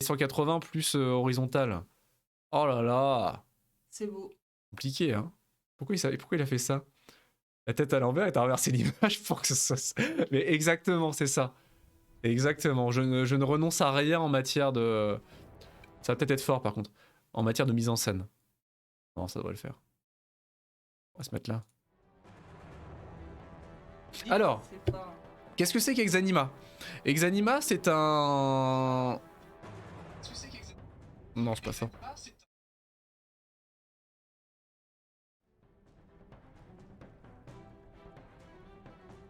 180 plus horizontal. Oh là là. C'est beau. Compliqué, hein. Pourquoi il a fait ça? La tête à l'envers et t'as renversé l'image pour que ce soit... Mais exactement, c'est ça. Exactement. Je ne renonce à rien en matière de... Ça va peut-être être fort, par contre. En matière de mise en scène. Non, ça devrait le faire. On va se mettre là. Alors, qu'est-ce que c'est qu'Exanima? Exanima, c'est un... Non, c'est pas ça.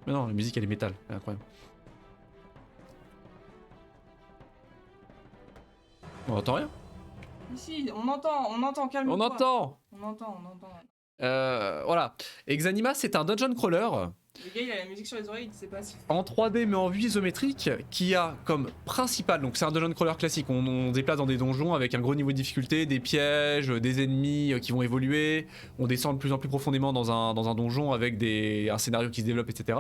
Mais non, la musique elle est métal, c'est incroyable. On entend rien? Ici, on entend, calme-toi. On entend! On entend. Voilà. Exanima, c'est un dungeon crawler. Le gars, il a la musique sur les oreilles, il sait pas si... En 3D mais en vue isométrique, qui a comme principal, donc c'est un dungeon crawler classique, on déplace dans des donjons avec un gros niveau de difficulté, des pièges, des ennemis qui vont évoluer, on descend de plus en plus profondément dans un donjon avec un scénario qui se développe, etc.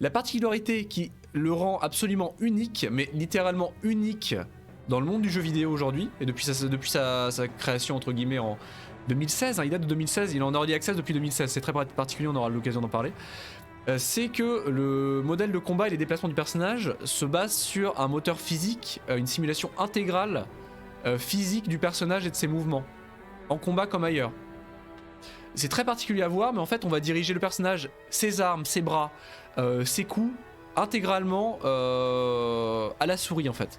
La particularité qui le rend absolument unique, mais littéralement unique dans le monde du jeu vidéo aujourd'hui, et depuis sa création entre guillemets en 2016, hein, il date de 2016, il est en early access depuis 2016, c'est très particulier, on aura l'occasion d'en parler. C'est que le modèle de combat et les déplacements du personnage se basent sur un moteur physique, une simulation intégrale physique du personnage et de ses mouvements, en combat comme ailleurs. C'est très particulier à voir, mais en fait on va diriger le personnage, ses armes, ses bras, ses coups, intégralement à la souris en fait.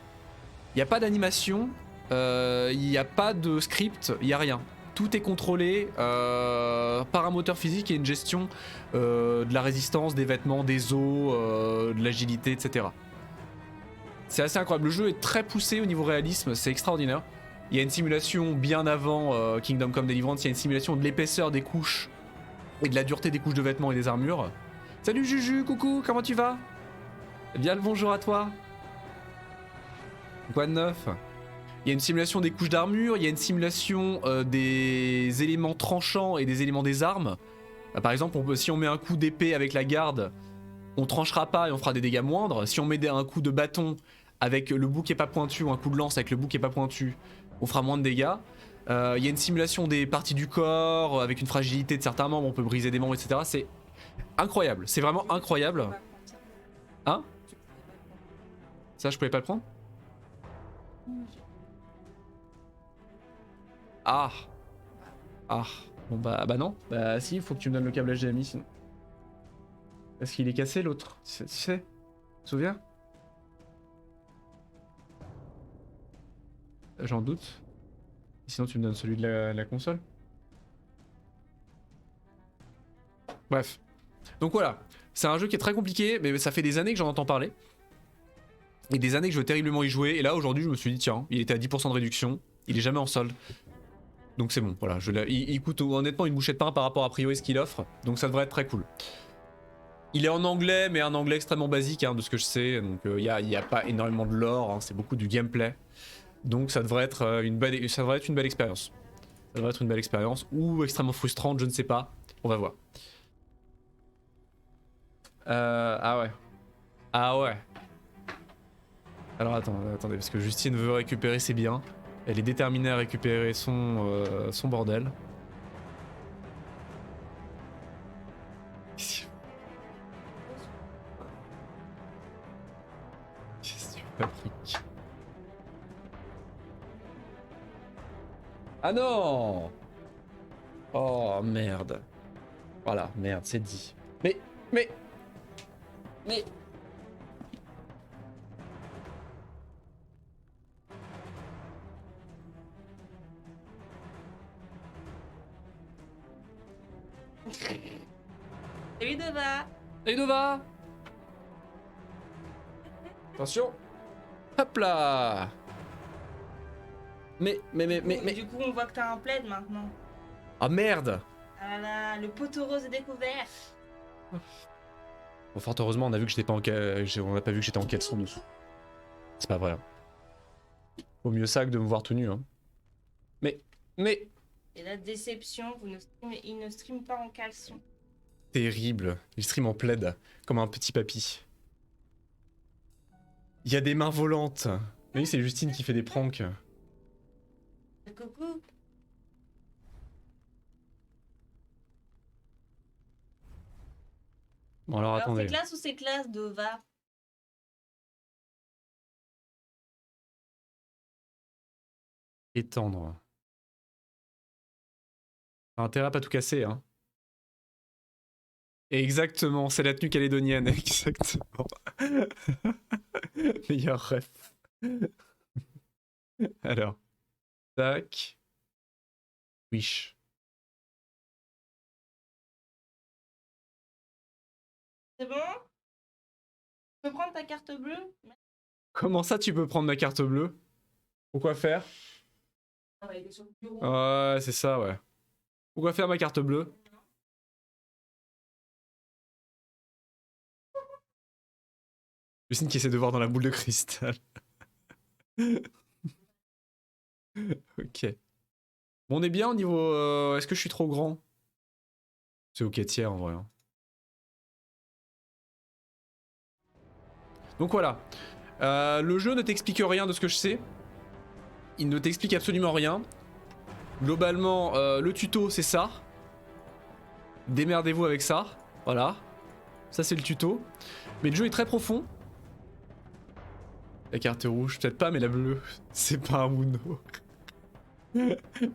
Il n'y a pas d'animation, il n'y a pas de script, il n'y a rien. Tout est contrôlé par un moteur physique et une gestion de la résistance, des vêtements, des os, de l'agilité, etc. C'est assez incroyable. Le jeu est très poussé au niveau réalisme, c'est extraordinaire. Il y a une simulation bien avant Kingdom Come Deliverance, il y a une simulation de l'épaisseur des couches et de la dureté des couches de vêtements et des armures. Salut Juju, coucou, comment tu vas? Bien le bonjour à toi. Quoi de neuf? Il y a une simulation des couches d'armure, il y a une simulation des éléments tranchants et des éléments des armes. Par exemple, si on met un coup d'épée avec la garde, on tranchera pas et on fera des dégâts moindres. Si on met un coup de bâton avec le bout qui est pas pointu ou un coup de lance avec le bout qui est pas pointu, on fera moins de dégâts. Il y a une simulation des parties du corps avec une fragilité de certains membres, on peut briser des membres, etc. C'est incroyable, c'est vraiment incroyable. Hein? Ça, je pouvais pas le prendre? Ah. Ah. Bon bah non. Bah si, il faut que tu me donnes le câble HDMI sinon. Est-ce qu'il est cassé l'autre? Tu sais? Tu te souviens? J'en doute. Sinon tu me donnes celui de la console. Bref. Donc voilà. C'est un jeu qui est très compliqué, mais ça fait des années que j'en entends parler. Et des années que je veux terriblement y jouer. Et là aujourd'hui je me suis dit tiens, il était à 10% de réduction. Il est jamais en solde. Donc c'est bon, voilà, il coûte honnêtement une bouchée de pain par rapport à priori ce qu'il offre, donc ça devrait être très cool. Il est en anglais, mais un anglais extrêmement basique de ce que je sais, donc il y a pas énormément de lore, c'est beaucoup du gameplay. Donc ça devrait être une belle expérience. Ça devrait être une belle expérience, ou extrêmement frustrante, je ne sais pas, on va voir. Ah ouais. Ah ouais. Alors attendez, parce que Justine veut récupérer ses biens. Elle est déterminée à récupérer son bordel. Qu'est-ce que tu fabriques? Ah non! Oh merde. Voilà, merde, c'est dit. Mais... Salut Dova. Salut Nova. Attention. Hop là. Mais... Du coup, on voit que t'as un plaid maintenant. Ah merde. Ah là là, le poteau rose est découvert. Bon, fort heureusement, on a vu que j'étais pas en on a pas vu que j'étais en caleçon dessous. C'est pas vrai. Vaut mieux ça que de me voir tout nu, hein. Mais... Et la déception, il ne stream pas en caleçon. Terrible. Il stream en plaid, comme un petit papy. Il y a des mains volantes. Oui, c'est Justine qui fait des pranks. Coucou. Bon alors Alors attendez. c'est classe ou c'est classe, Dova? Étendre. T'as intérêt à pas tout casser, hein. Exactement, c'est la tenue calédonienne, exactement. Meilleur ref. Alors, tac. Wish. C'est bon? Tu peux prendre ta carte bleue? Comment ça tu peux prendre ma carte bleue? Pourquoi faire? Ah ouais, il est sur le bureau. Ouais, c'est ça, ouais. Pourquoi faire ma carte bleue? Justine qui essaie de voir dans la boule de cristal. Ok. Bon, on est bien au niveau... Est-ce que je suis trop grand? C'est ok tiers en vrai. Hein. Donc voilà. Le jeu ne t'explique rien de ce que je sais. Il ne t'explique absolument rien. Globalement, le tuto c'est ça. Démerdez-vous avec ça. Voilà. Ça c'est le tuto. Mais le jeu est très profond. La carte rouge, peut-être pas, mais la bleue, c'est pas un Uno.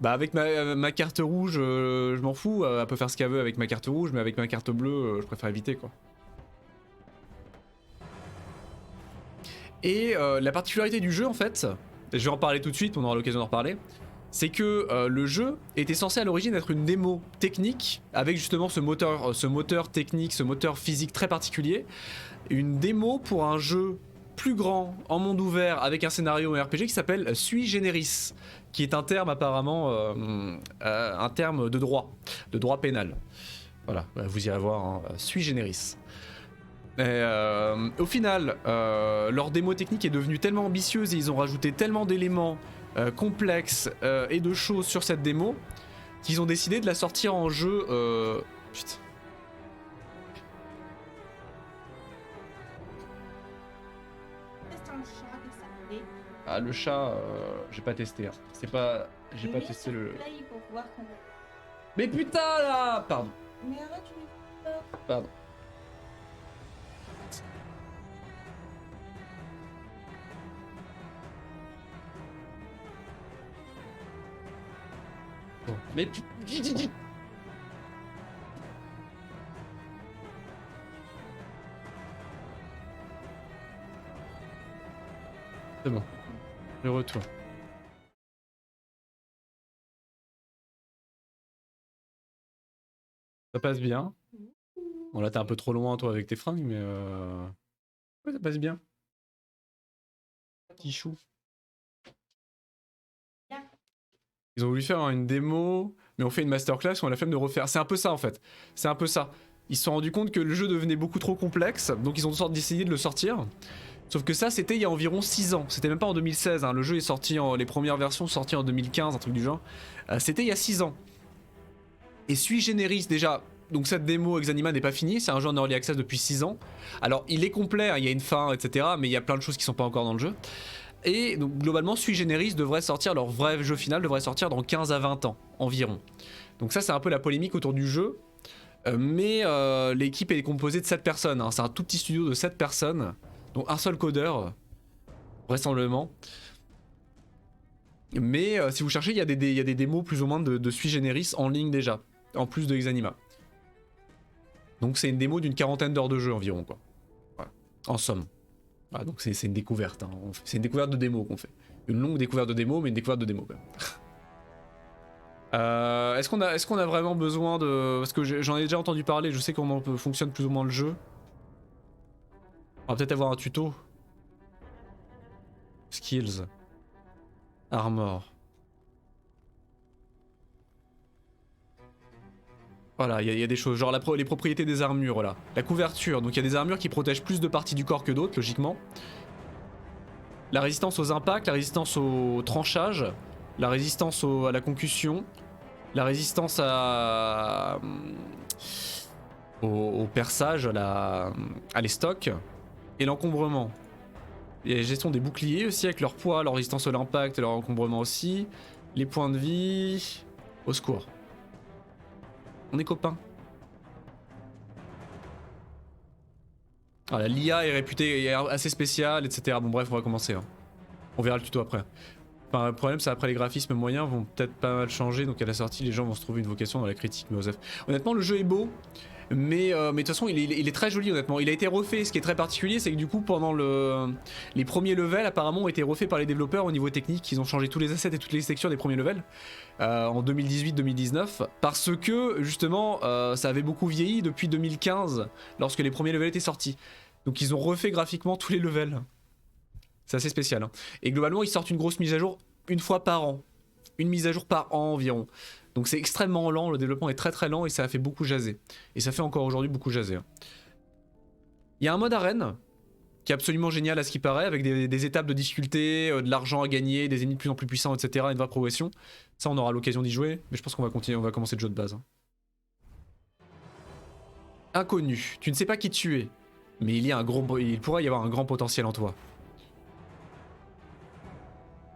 Bah avec ma carte rouge, je m'en fous. Elle peut faire ce qu'elle veut avec ma carte rouge, mais avec ma carte bleue, je préfère éviter quoi. Et la particularité du jeu en fait, je vais en parler tout de suite, on aura l'occasion d'en reparler, c'est que le jeu était censé à l'origine être une démo technique avec justement ce moteur technique, ce moteur physique très particulier. Une démo pour un jeu plus grand, en monde ouvert, avec un scénario RPG qui s'appelle Sui Generis, qui est un terme apparemment, un terme de droit pénal. Voilà, vous irez voir, hein, Sui Generis. Et, au final, leur démo technique est devenue tellement ambitieuse et ils ont rajouté tellement d'éléments complexes et de choses sur cette démo qu'ils ont décidé de la sortir en jeu. Putain. Ah, le chat, j'ai pas testé. Hein. C'est pas. J'ai pas testé le. Pour voir qu'on... Mais putain là. Pardon. Mais arrête, tu me fais peur. Pardon. Bon. Mais c'est bon. Je retourne. Ça passe bien. Bon là t'es un peu trop loin toi avec tes fringues mais ouais ça passe bien. Petit chou. Ils ont voulu faire une démo mais on fait une masterclass on a la flemme de refaire. C'est un peu ça en fait. C'est un peu ça. Ils se sont rendus compte que le jeu devenait beaucoup trop complexe donc ils ont décidé de le sortir. Sauf que ça c'était il y a environ 6 ans. C'était même pas en 2016 hein. Le jeu est sorti les premières versions sorties en 2015 un truc du genre. C'était il y a 6 ans. Et Sui Generis déjà. Donc cette démo Exanima n'est pas finie, c'est un jeu en early access depuis 6 ans. Alors il est complet, hein, il y a une fin, etc. Mais il y a plein de choses qui sont pas encore dans le jeu. Et donc globalement Sui Generis devrait sortir, leur vrai jeu final devrait sortir dans 15 à 20 ans environ. Donc ça c'est un peu la polémique autour du jeu. Mais l'équipe est composée de 7 personnes, hein. C'est un tout petit studio de 7 personnes. Donc un seul codeur, vraisemblablement. Mais si vous cherchez, il y a des démos plus ou moins de Sui Generis en ligne déjà. En plus de Exanima. Donc c'est une démo d'une 40aine d'heures de jeu environ quoi. Voilà. En somme. Voilà, donc c'est une découverte. Hein. C'est une découverte de démo qu'on fait. Une longue découverte de démo, mais une découverte de démo quand même. Est-ce qu'on a vraiment besoin de... Parce que j'en ai déjà entendu parler, je sais comment fonctionne plus ou moins le jeu. On va peut-être avoir un tuto. Skills. Armor. Voilà, il y a des choses, genre les propriétés des armures, voilà. La couverture, donc il y a des armures qui protègent plus de parties du corps que d'autres, logiquement. La résistance aux impacts, la résistance au tranchage, la résistance à la concussion, la résistance au perçage, à l'estoc, et l'encombrement. Il y a la gestion des boucliers aussi avec leur poids, leur résistance à l'impact, leur encombrement aussi. Les points de vie. Au secours. On est copains. Voilà, l'IA est réputée assez spéciale, etc. Bon bref, on va commencer. Hein. On verra le tuto après. Enfin, le problème c'est après les graphismes moyens vont peut-être pas mal changer, donc à la sortie les gens vont se trouver une vocation dans la critique, mais Osef. Honnêtement le jeu est beau, mais de toute façon il est très joli honnêtement. Il a été refait, ce qui est très particulier c'est que du coup pendant les premiers levels apparemment ont été refaits par les développeurs au niveau technique. Ils ont changé tous les assets et toutes les textures des premiers levels en 2018-2019 parce que justement ça avait beaucoup vieilli depuis 2015 lorsque les premiers levels étaient sortis. Donc ils ont refait graphiquement tous les levels. C'est assez spécial. Hein. Et globalement, ils sortent une grosse mise à jour une fois par an. Une mise à jour par an environ. Donc c'est extrêmement lent, le développement est très très lent et ça a fait beaucoup jaser. Et ça fait encore aujourd'hui beaucoup jaser. Hein. Il y a un mode arène qui est absolument génial à ce qui paraît, avec des étapes de difficulté, de l'argent à gagner, des ennemis de plus en plus puissants, etc. Une vraie progression. Ça, on aura l'occasion d'y jouer, mais je pense qu'on va continuer, on va commencer le jeu de base. Hein. Inconnu, tu ne sais pas qui tu es, mais il pourrait y avoir un grand potentiel en toi.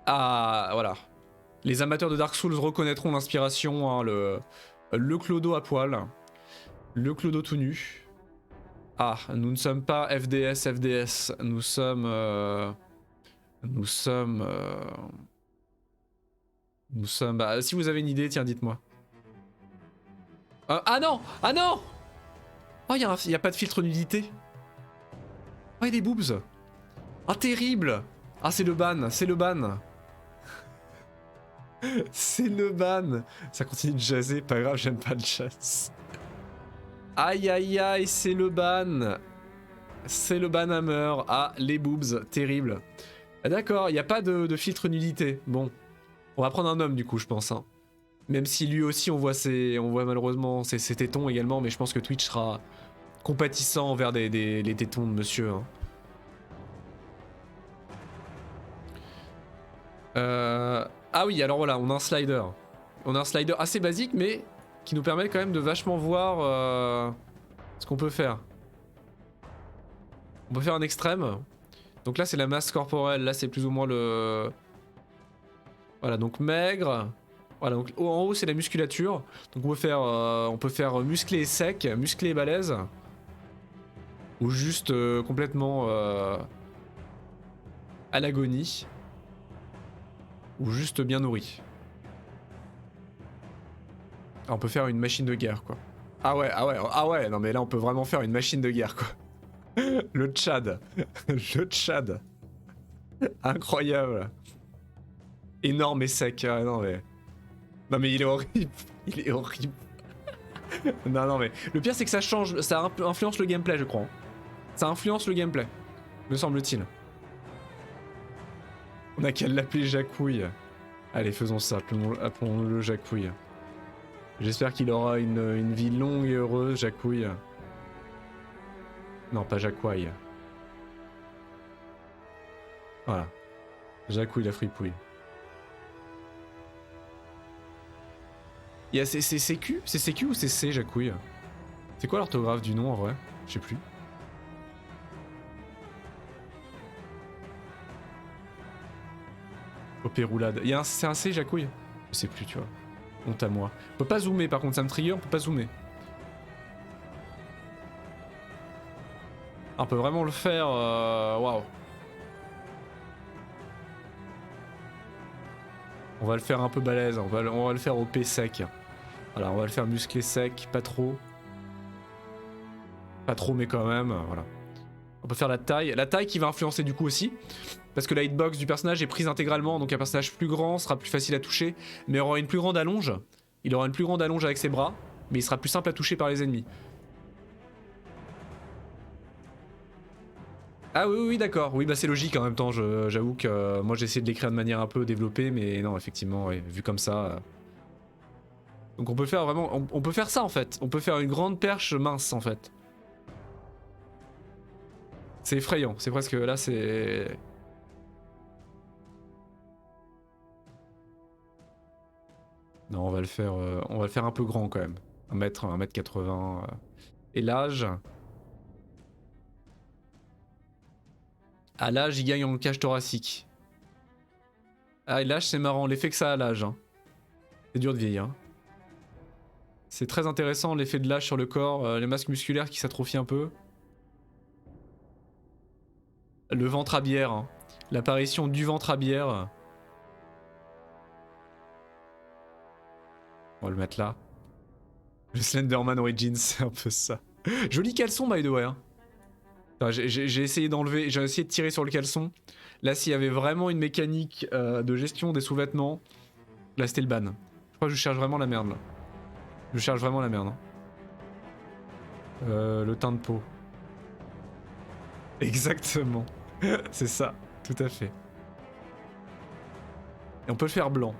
Ah, voilà. Les amateurs de Dark Souls reconnaîtront l'inspiration, hein, le clodo à poil, le clodo tout nu. Ah, nous ne sommes pas FDS, nous sommes... Bah, si vous avez une idée, tiens, dites-moi. Ah non! Ah non! Oh, y a pas de filtre nudité. Oh, il y a des boobs. Ah, terrible! Ah, c'est le ban, c'est le ban. C'est le ban. Ça continue de jaser, pas grave, j'aime pas le jazz. Aïe aïe aïe, c'est le ban. C'est le ban hammer. Ah, les boobs, terrible. Ah, d'accord, il n'y a pas de filtre nudité. Bon, on va prendre un homme du coup, je pense. Hein. Même si lui aussi, on voit malheureusement ses tétons également, mais je pense que Twitch sera compatissant envers les tétons de monsieur. Hein. Ah oui, alors voilà, on a un slider. On a un slider assez basique, mais qui nous permet quand même de vachement voir ce qu'on peut faire. On peut faire un extrême. Donc là, c'est la masse corporelle. Là, c'est plus ou moins le... Voilà, donc maigre. Voilà, donc en haut, c'est la musculature. Donc on peut faire musclé et sec, musclé et balèze. Ou juste complètement à l'agonie. Ou juste bien nourri. Ah, on peut faire une machine de guerre, quoi. Ah ouais, non mais là, on peut vraiment faire une machine de guerre, quoi. Le Tchad. Le Tchad. Incroyable. Énorme et sec. Ah, non mais... Non mais il est horrible. Il est horrible. Non mais... Le pire c'est que ça change, ça influence le gameplay je crois. Ça influence le gameplay. Me semble-t-il. On a qu'à l'appeler Jacouille. Allez faisons ça, appelons-le Jacouille. J'espère qu'il aura une vie longue et heureuse, Jacouille. Non, pas Jacouille. Voilà. Jacouille la fripouille. C'est CQ? C'est CQ ou c'est C, Jacouille? C'est quoi l'orthographe du nom en vrai? Je sais plus. Opéroulade. C'est un C, Jacouille? Je sais plus, tu vois. Honte à moi. On peut pas zoomer par contre, ça me trigger, on peut pas zoomer. On peut vraiment le faire. Waouh. On va le faire un peu balèze, on va le faire OP sec. Voilà, on va le faire musclé sec, pas trop. Pas trop mais quand même, voilà. On peut faire la taille qui va influencer du coup aussi. Parce que la hitbox du personnage est prise intégralement, donc un personnage plus grand sera plus facile à toucher, mais aura une plus grande allonge. Il aura une plus grande allonge avec ses bras, mais il sera plus simple à toucher par les ennemis. Ah oui, d'accord. Oui, bah c'est logique en même temps. J'avoue que moi j'ai essayé de l'écrire de manière un peu développée, mais non, effectivement, ouais, vu comme ça. Donc on peut faire vraiment. On peut faire ça en fait. On peut faire une grande perche mince en fait. C'est effrayant. C'est presque. Là, c'est. Non, on va le faire un peu grand quand même. 1m80. Et l'âge. À l'âge, il gagne en cage thoracique. Ah, et l'âge, c'est marrant, l'effet que ça a à l'âge. Hein. C'est dur de vieillir. Hein. C'est très intéressant l'effet de l'âge sur le corps, les masses musculaires qui s'atrophient un peu. Le ventre à bière. Hein. L'apparition du ventre à bière. On va le mettre là. Le Slenderman Origins, c'est un peu ça. Joli caleçon, by the way. Hein. J'ai essayé d'enlever, j'ai essayé de tirer sur le caleçon. Là, s'il y avait vraiment une mécanique de gestion des sous-vêtements, là c'était le ban. Je crois que je cherche vraiment la merde là. Je cherche vraiment la merde. Hein. Le teint de peau. Exactement. C'est ça, tout à fait. Et on peut le faire blanc.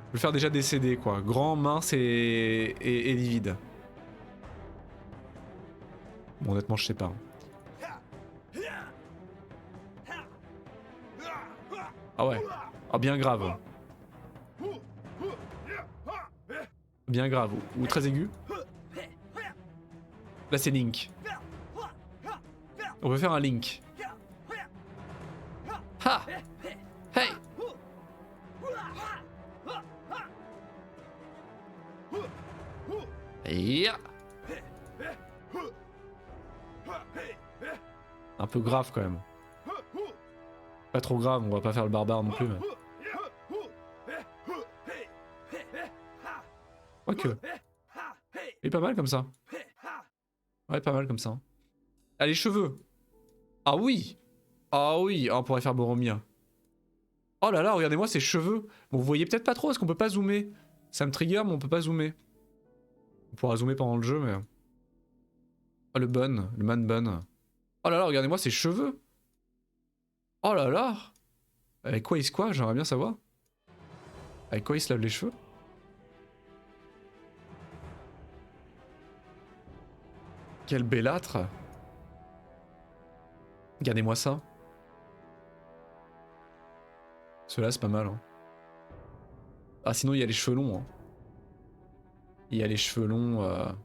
On peut le faire déjà décédé quoi. Grand, mince et livide. Bon, honnêtement, je sais pas. Ah ouais. Ah, bien grave. Bien grave. Ou très aigu. Là, c'est Link. On peut faire un Link. Ha! Hey! Yeah. Un peu grave quand même. Pas trop grave, on va pas faire le barbare non plus. Mais... Ok. Il est pas mal comme ça. Ouais, pas mal comme ça. Ah, les cheveux. Ah oui. Ah oui, ah, on pourrait faire Boromir. Oh là là, regardez-moi ces cheveux. Bon, vous voyez peut-être pas trop, est-ce qu'on peut pas zoomer? Ça me trigger, mais on peut pas zoomer. On pourra zoomer pendant le jeu, mais... Oh, le bun, le man bun. Oh là là, regardez-moi ses cheveux. Oh là là. Avec quoi il se quoi? J'aimerais bien savoir. Avec quoi il se lave les cheveux? Quel bellâtre. Regardez-moi ça. Ceux-là, c'est pas mal. Hein. Ah, sinon, il y a les cheveux longs. Hein. Il y a les cheveux longs... Ah,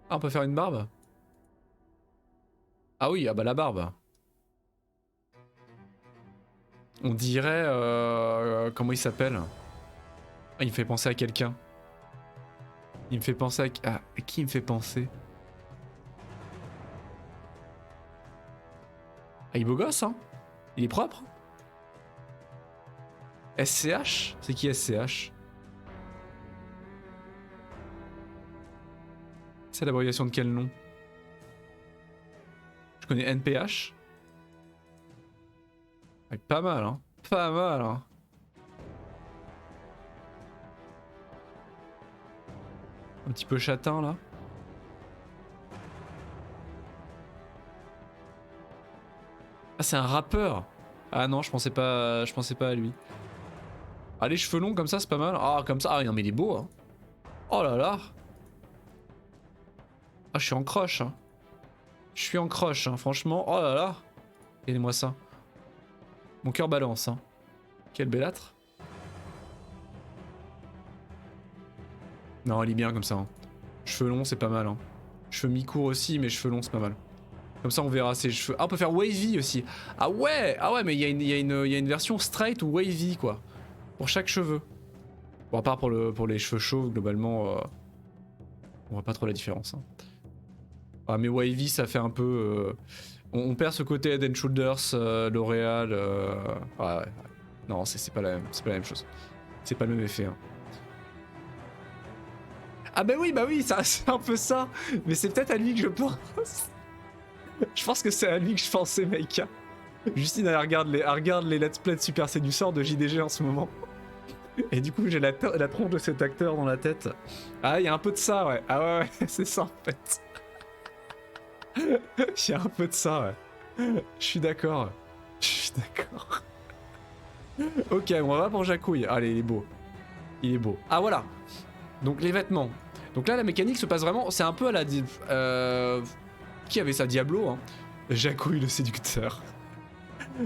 on peut faire une barbe? Ah oui, ah bah la barbe. On dirait... comment il s'appelle? Ah, il me fait penser à quelqu'un. Il me fait penser à... Ah, qui me fait penser? Ah, il est beau gosse, hein? Il est propre? SCH? C'est qui SCH? C'est l'abréviation de quel nom? Je connais NPH. Ouais, pas mal, hein. Pas mal, hein. Un petit peu châtain, là. Ah, c'est un rappeur. Ah non, je pensais pas à lui. Ah, les cheveux longs comme ça, c'est pas mal. Ah, comme ça. Ah, non, mais il est beau, hein. Oh là là. Ah, je suis en croche, hein. Je suis en croche, hein, franchement. Oh là là. Regardez-moi ça. Mon cœur balance, hein. Quel bellâtre. Non, il est bien comme ça. Hein. Cheveux longs, c'est pas mal. Hein. Cheveux mi-courts aussi, mais cheveux longs, c'est pas mal. Comme ça, on verra ses cheveux. Ah, on peut faire wavy aussi. Ah ouais, mais il y a une version straight ou wavy, quoi. Pour chaque cheveu. Bon, à part pour les cheveux chauves, globalement, on voit pas trop la différence. Hein. Ah, mais wavy, ça fait un peu... on perd ce côté Head and Shoulders, L'Oréal... ouais. Non, c'est pas la même chose. C'est pas le même effet. Hein. Ah bah oui, c'est un peu ça. Mais c'est peut-être à lui que je pense. Je pense que c'est à lui que je pensais, mec. Justine, elle regarde les let's play de Super Séducteur de JDG en ce moment. Et du coup, j'ai la tronche de cet acteur dans la tête. Ah, il y a un peu de ça, ouais. Ah ouais, c'est ça en fait. Il y a un peu de ça, ouais. Je suis d'accord. Ok, on va pour Jacouille. Allez, il est beau. Ah voilà. Donc les vêtements. Donc là, la mécanique se passe vraiment... C'est un peu à la... Qui avait ça? Diablo, hein. Jacouille le séducteur.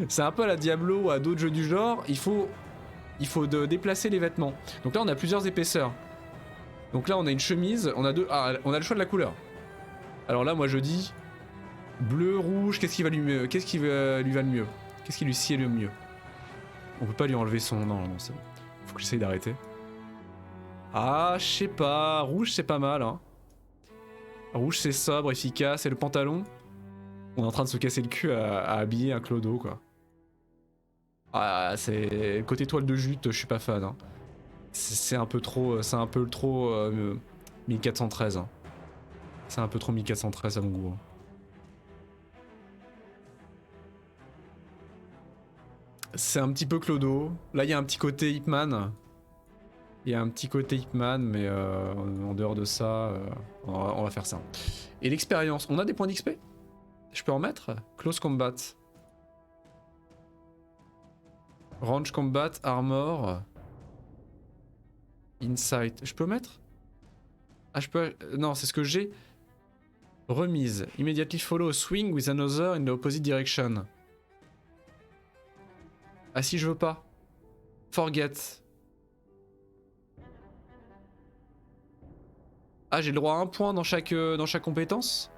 C'est un peu à la Diablo ou à d'autres jeux du genre. Il faut déplacer les vêtements. Donc là, on a plusieurs épaisseurs. Donc là, on a une chemise. On a le choix de la couleur. Alors là, moi, je dis... Bleu, rouge, qu'est-ce qui va lui va le mieux? Qu'est-ce qui lui sied le mieux? On peut pas lui enlever son... Non, non, c'est bon. Faut que j'essaye d'arrêter. Ah, je sais pas. Rouge, c'est pas mal, hein. Rouge, c'est sobre, efficace. Et le pantalon? On est en train de se casser le cul à habiller un clodo, quoi. Ah, c'est... Côté toile de jute, je suis pas fan, hein. C'est un peu trop... C'est un peu trop... 1413, hein. C'est un peu trop 1413 à mon goût. C'est un petit peu clodo. Là, il y a un petit côté Hitman. Il y a un petit côté Hitman, mais en dehors de ça, on va faire ça. Et l'expérience, on a des points d'XP? Je peux en mettre? Close Combat. Range Combat, Armor. Insight. Je peux mettre? Ah, je peux... Non, c'est ce que j'ai. Remise. Immediately follow a swing with another in the opposite direction. Ah si, je veux pas. Forget. Ah, j'ai le droit à un point dans chaque compétence?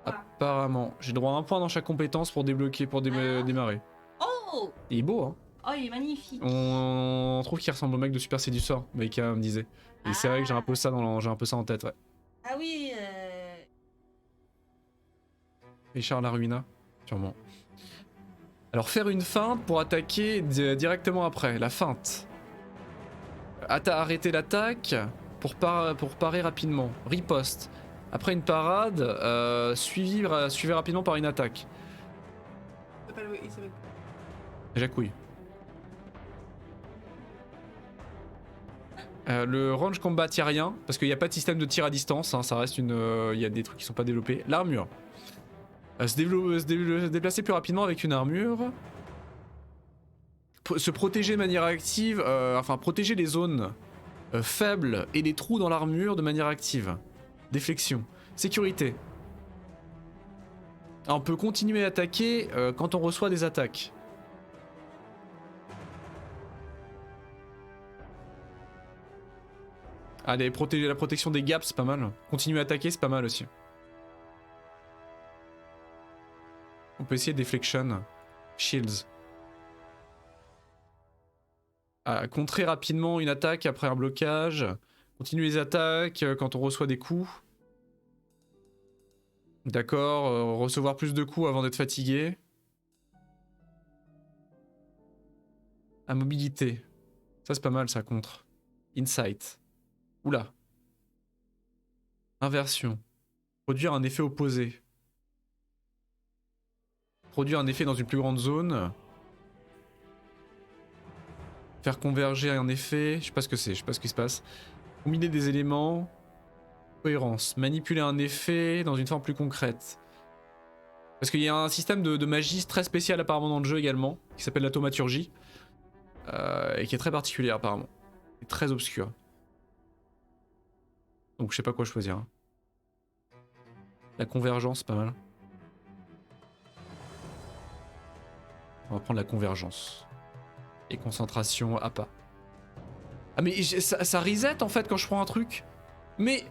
Apparemment. J'ai le droit à un point dans chaque compétence pour débloquer, pour démarrer. Oh! Il est beau, hein? Oh, il est magnifique. On trouve qu'il ressemble au mec de Super Seducer, Meika me disait. Et c'est vrai que j'ai un peu ça en tête, ouais. Ah oui, Richard la Ruina, sûrement. Alors faire une feinte pour attaquer directement après, la feinte. Arrêter l'attaque pour parer rapidement. Riposte. Après une parade, suivi rapidement par une attaque. Il s'appelle... Jacouille. Le range combat, y'a rien, parce qu'il n'y a pas de système de tir à distance, hein, ça reste une... Il y a des trucs qui sont pas développés. L'armure. Se déplacer plus rapidement avec une armure. Se protéger de manière active, enfin protéger les zones faibles et les trous dans l'armure de manière active. Déflexion. Sécurité. Ah, on peut continuer à attaquer quand on reçoit des attaques. Allez, la protection des gaps, c'est pas mal. Continuer à attaquer, c'est pas mal aussi. On peut essayer Deflection. Shields. Contrer rapidement une attaque après un blocage. Continuer les attaques quand on reçoit des coups. D'accord, recevoir plus de coups avant d'être fatigué. À mobilité. Ça c'est pas mal ça, contre. Insight. Oula. Inversion. Produire un effet opposé. Produire un effet dans une plus grande zone. Faire converger un effet. Je sais pas ce que c'est, je sais pas ce qui se passe. Combiner des éléments. Cohérence. Manipuler un effet dans une forme plus concrète. Parce qu'il y a un système de magie très spécial apparemment dans le jeu également. Qui s'appelle la thaumaturgie. Et qui est très particulière apparemment. Et très obscur. Donc je sais pas quoi choisir. Hein. La convergence, pas mal. On va prendre la convergence. Et concentration à pas. Ah mais ça reset en fait quand je prends un truc. Mais...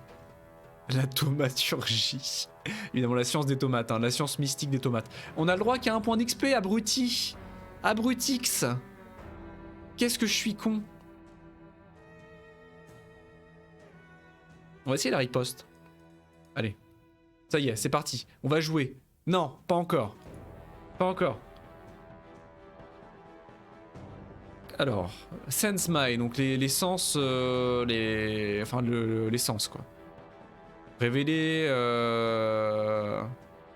La thaumaturgie. Évidemment la science des tomates, hein, la science mystique des tomates. On a le droit qu'à un point d'XP, abruti. Abrutix. Qu'est-ce que je suis con. On va essayer la riposte. Allez. Ça y est, c'est parti. On va jouer. Non, pas encore. Pas encore. Alors, Sense My, donc les sens, enfin les sens quoi. Révéler...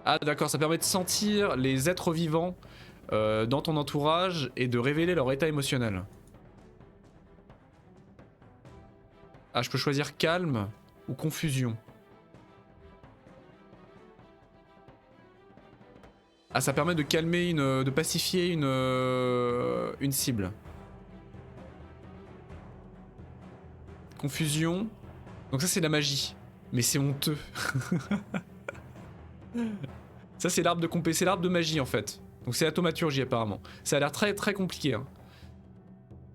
Ah d'accord, ça permet de sentir les êtres vivants dans ton entourage et de révéler leur état émotionnel. Ah, je peux choisir calme ou confusion. Ah, ça permet de calmer de pacifier une cible. Confusion. Donc ça c'est la magie. Mais c'est honteux. Ça c'est l'arbre c'est l'arbre de magie en fait. Donc c'est la thaumaturgie apparemment. Ça a l'air très très compliqué. Hein.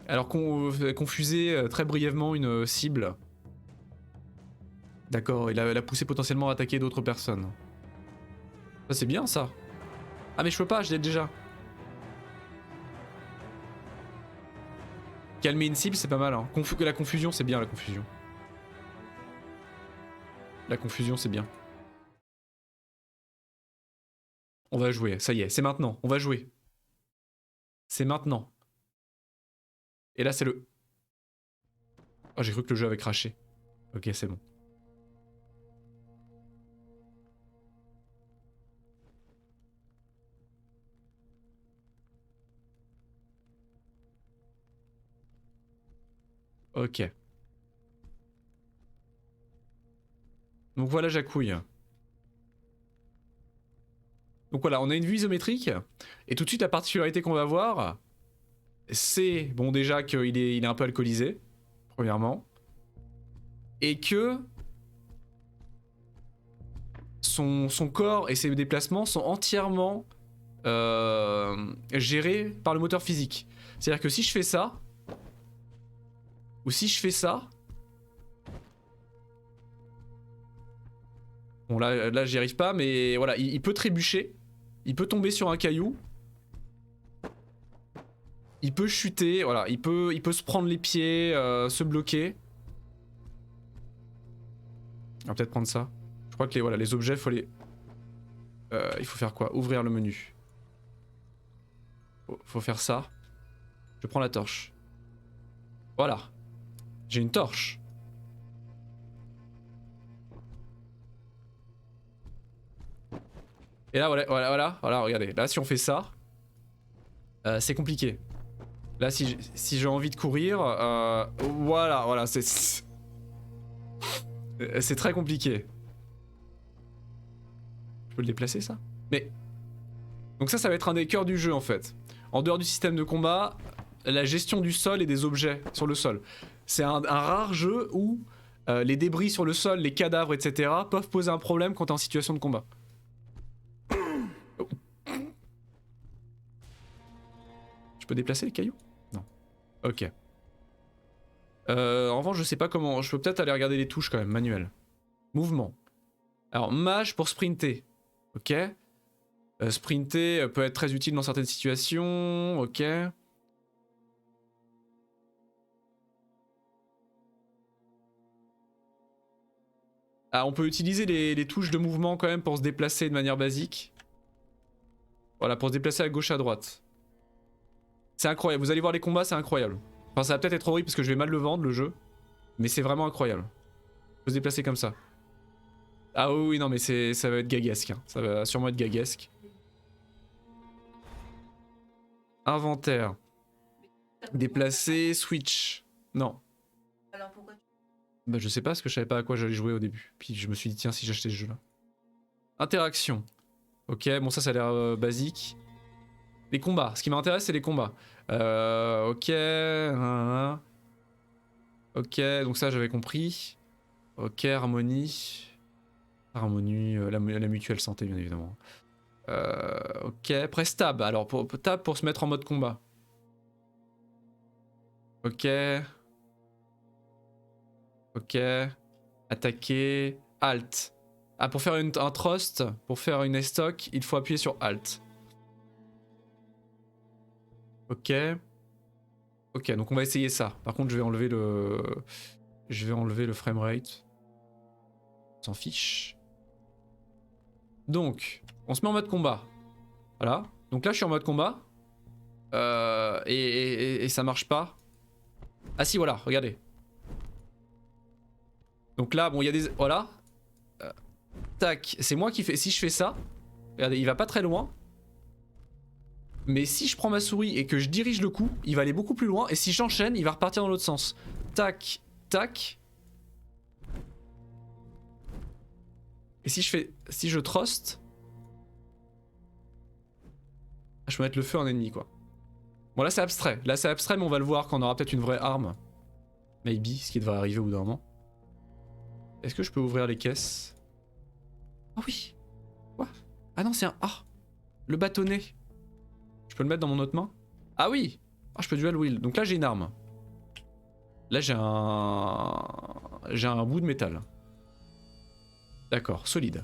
Alors confuser très brièvement une cible. D'accord, il a poussé potentiellement à attaquer d'autres personnes. Ça c'est bien ça. Ah mais je peux pas, je l'ai déjà. Calmer une cible c'est pas mal. Hein. La confusion c'est bien la confusion. La confusion c'est bien. On va jouer, ça y est, c'est maintenant, on va jouer. C'est maintenant. Et là c'est le... Oh j'ai cru que le jeu avait craché. Ok c'est bon. Ok. Donc voilà Jacouille. Donc voilà, on a une vue isométrique. Et tout de suite la particularité qu'on va voir, c'est bon déjà qu'il est un peu alcoolisé, premièrement. Et que son corps et ses déplacements sont entièrement gérés par le moteur physique. C'est-à-dire que si je fais ça, ou si je fais ça... Bon là j'y arrive pas, mais voilà, il peut trébucher, il peut tomber sur un caillou, il peut chuter, voilà, il peut se prendre les pieds, se bloquer. On va peut-être prendre ça. Je crois que les objets, faut les... il faut faire quoi? Ouvrir le menu. Faut faire ça. Je prends la torche. Voilà. J'ai une torche. Et là, voilà, regardez. Là, si on fait ça, c'est compliqué. Là, si j'ai envie de courir, voilà, c'est très compliqué. Je peux le déplacer, ça? Mais... Donc ça va être un des cœurs du jeu, en fait. En dehors du système de combat, la gestion du sol et des objets sur le sol. C'est un rare jeu où les débris sur le sol, les cadavres, etc. peuvent poser un problème quand t'es en situation de combat. Je peux déplacer les cailloux? Non. Ok. En revanche, je sais pas comment... Je peux peut-être aller regarder les touches quand même, manuel. Mouvement. Alors, mage pour sprinter. Ok. Sprinter peut être très utile dans certaines situations. Ok. Ah, on peut utiliser les touches de mouvement quand même pour se déplacer de manière basique. Voilà, pour se déplacer à gauche à droite. C'est incroyable, vous allez voir les combats, c'est incroyable. Enfin, ça va peut-être être horrible parce que je vais mal le vendre, le jeu. Mais c'est vraiment incroyable. On peut se déplacer comme ça. Ah oui, non mais ça va être gaguesque. Hein. Ça va sûrement être gaguesque. Inventaire. Déplacer, switch. Non. Alors pourquoi tu... Bah je sais pas parce que je savais pas à quoi j'allais jouer au début. Puis je me suis dit tiens si j'achetais ce jeu là. Interaction. Ok, bon ça a l'air basique. Les combats, ce qui m'intéresse c'est les combats. Ok. Ok, donc ça j'avais compris. Ok, harmonie. Harmonie, la mutuelle santé bien évidemment. Ok, press tab. Alors tab pour se mettre en mode combat. Ok. Ok. Attaquer. Alt. Ah, pour faire un thrust, pour faire une estoc, il faut appuyer sur Alt. Ok. Ok, donc on va essayer ça. Par contre, je vais enlever le framerate. On s'en fiche. Donc, on se met en mode combat. Voilà. Donc là, je suis en mode combat. Et ça marche pas. Ah si, voilà, regardez. Donc là, bon, il y a des... Voilà. Tac, c'est moi qui fais... Si je fais ça, regardez, il va pas très loin. Mais si je prends ma souris et que je dirige le coup, il va aller beaucoup plus loin. Et si j'enchaîne, il va repartir dans l'autre sens. Tac, tac. Et si je fais... Si je thrust... Je peux mettre le feu en ennemi, quoi. Bon, là c'est abstrait. Là c'est abstrait, mais on va le voir quand on aura peut-être une vraie arme. Maybe, ce qui devrait arriver au bout d'un moment. Est-ce que je peux ouvrir les caisses? Ah oui. Quoi? Ah non, c'est un... Ah, le bâtonnet. Je peux le mettre dans mon autre main? Ah oui. Ah, je peux dual wheel. Donc là j'ai une arme. Là j'ai un bout de métal. D'accord, solide.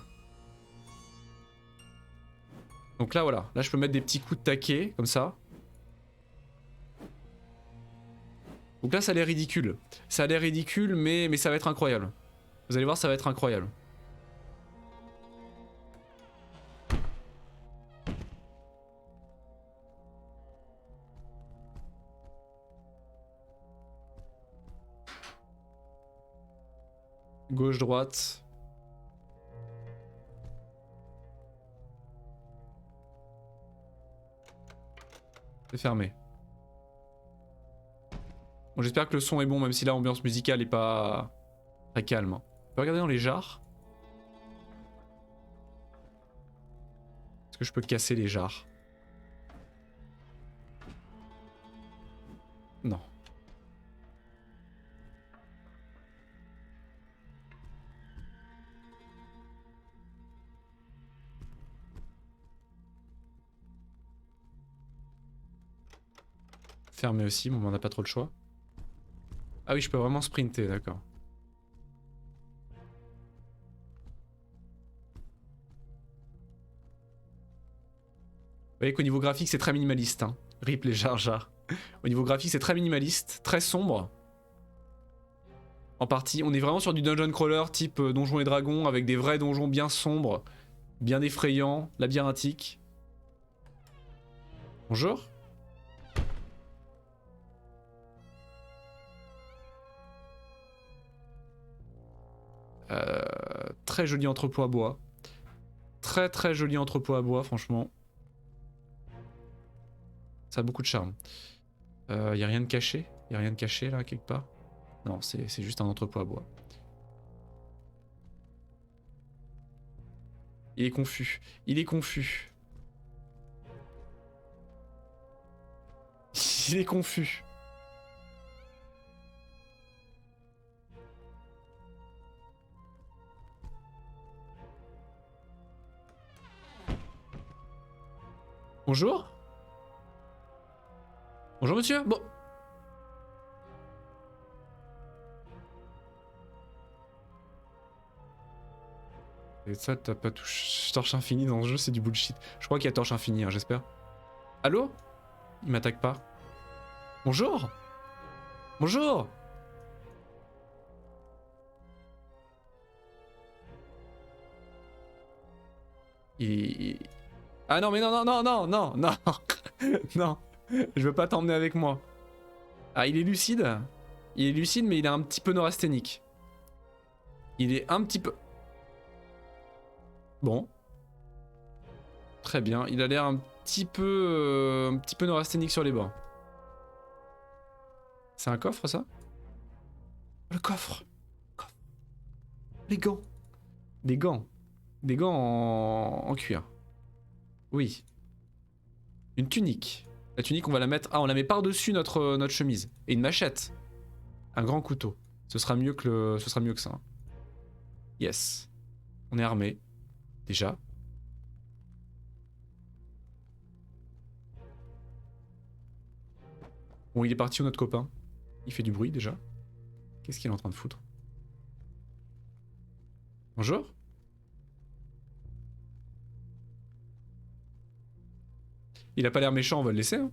Donc là voilà, là je peux mettre des petits coups de taquet comme ça. Donc là ça a l'air ridicule. Ça a l'air ridicule mais ça va être incroyable. Vous allez voir, ça va être incroyable. Gauche, droite. C'est fermé. Bon, j'espère que le son est bon, même si l'ambiance musicale est pas très calme. On peut regarder dans les jarres. Est-ce que je peux casser les jarres? Non. Fermé aussi, bon on n'a pas trop le choix. Ah oui, je peux vraiment sprinter, d'accord. Vous voyez qu'au niveau graphique c'est très minimaliste, hein. Rip les Jar Jar. Au niveau graphique c'est très minimaliste, très sombre. En partie, on est vraiment sur du dungeon crawler type Donjons et Dragons avec des vrais donjons bien sombres, bien effrayants, labyrinthiques. Bonjour. Très joli entrepôt à bois. Très joli entrepôt à bois, franchement. Ça a beaucoup de charme. Y a rien de caché? Y a rien de caché là, quelque part? Non, c'est juste un entrepôt à bois. Il est confus. Il est confus. Il est confus. Bonjour. Bonjour monsieur. Bon. Et ça, t'as pas touché. Torche infinie dans ce jeu, c'est du bullshit. Je crois qu'il y a torche infinie, hein, j'espère. Allô? Il m'attaque pas. Bonjour. Bonjour. Ah non mais non. Non. Je veux pas t'emmener avec moi. Ah il est lucide. Il est lucide mais il est un petit peu neurasthénique. Il est un petit peu... Bon. Très bien. Il a l'air un petit peu neurasthénique sur les bords. C'est un coffre ça? Le coffre. Les gants. Des gants. Des gants en cuir. Oui. Une tunique. La tunique, on va la mettre... Ah, on la met par-dessus notre chemise. Et une machette. Un grand couteau. Ce sera mieux que ça. Hein. Yes. On est armé. Déjà. Bon, il est parti où notre copain? Il fait du bruit déjà. Qu'est-ce qu'il est en train de foutre? Bonjour? Il a pas l'air méchant, on va le laisser. Hein.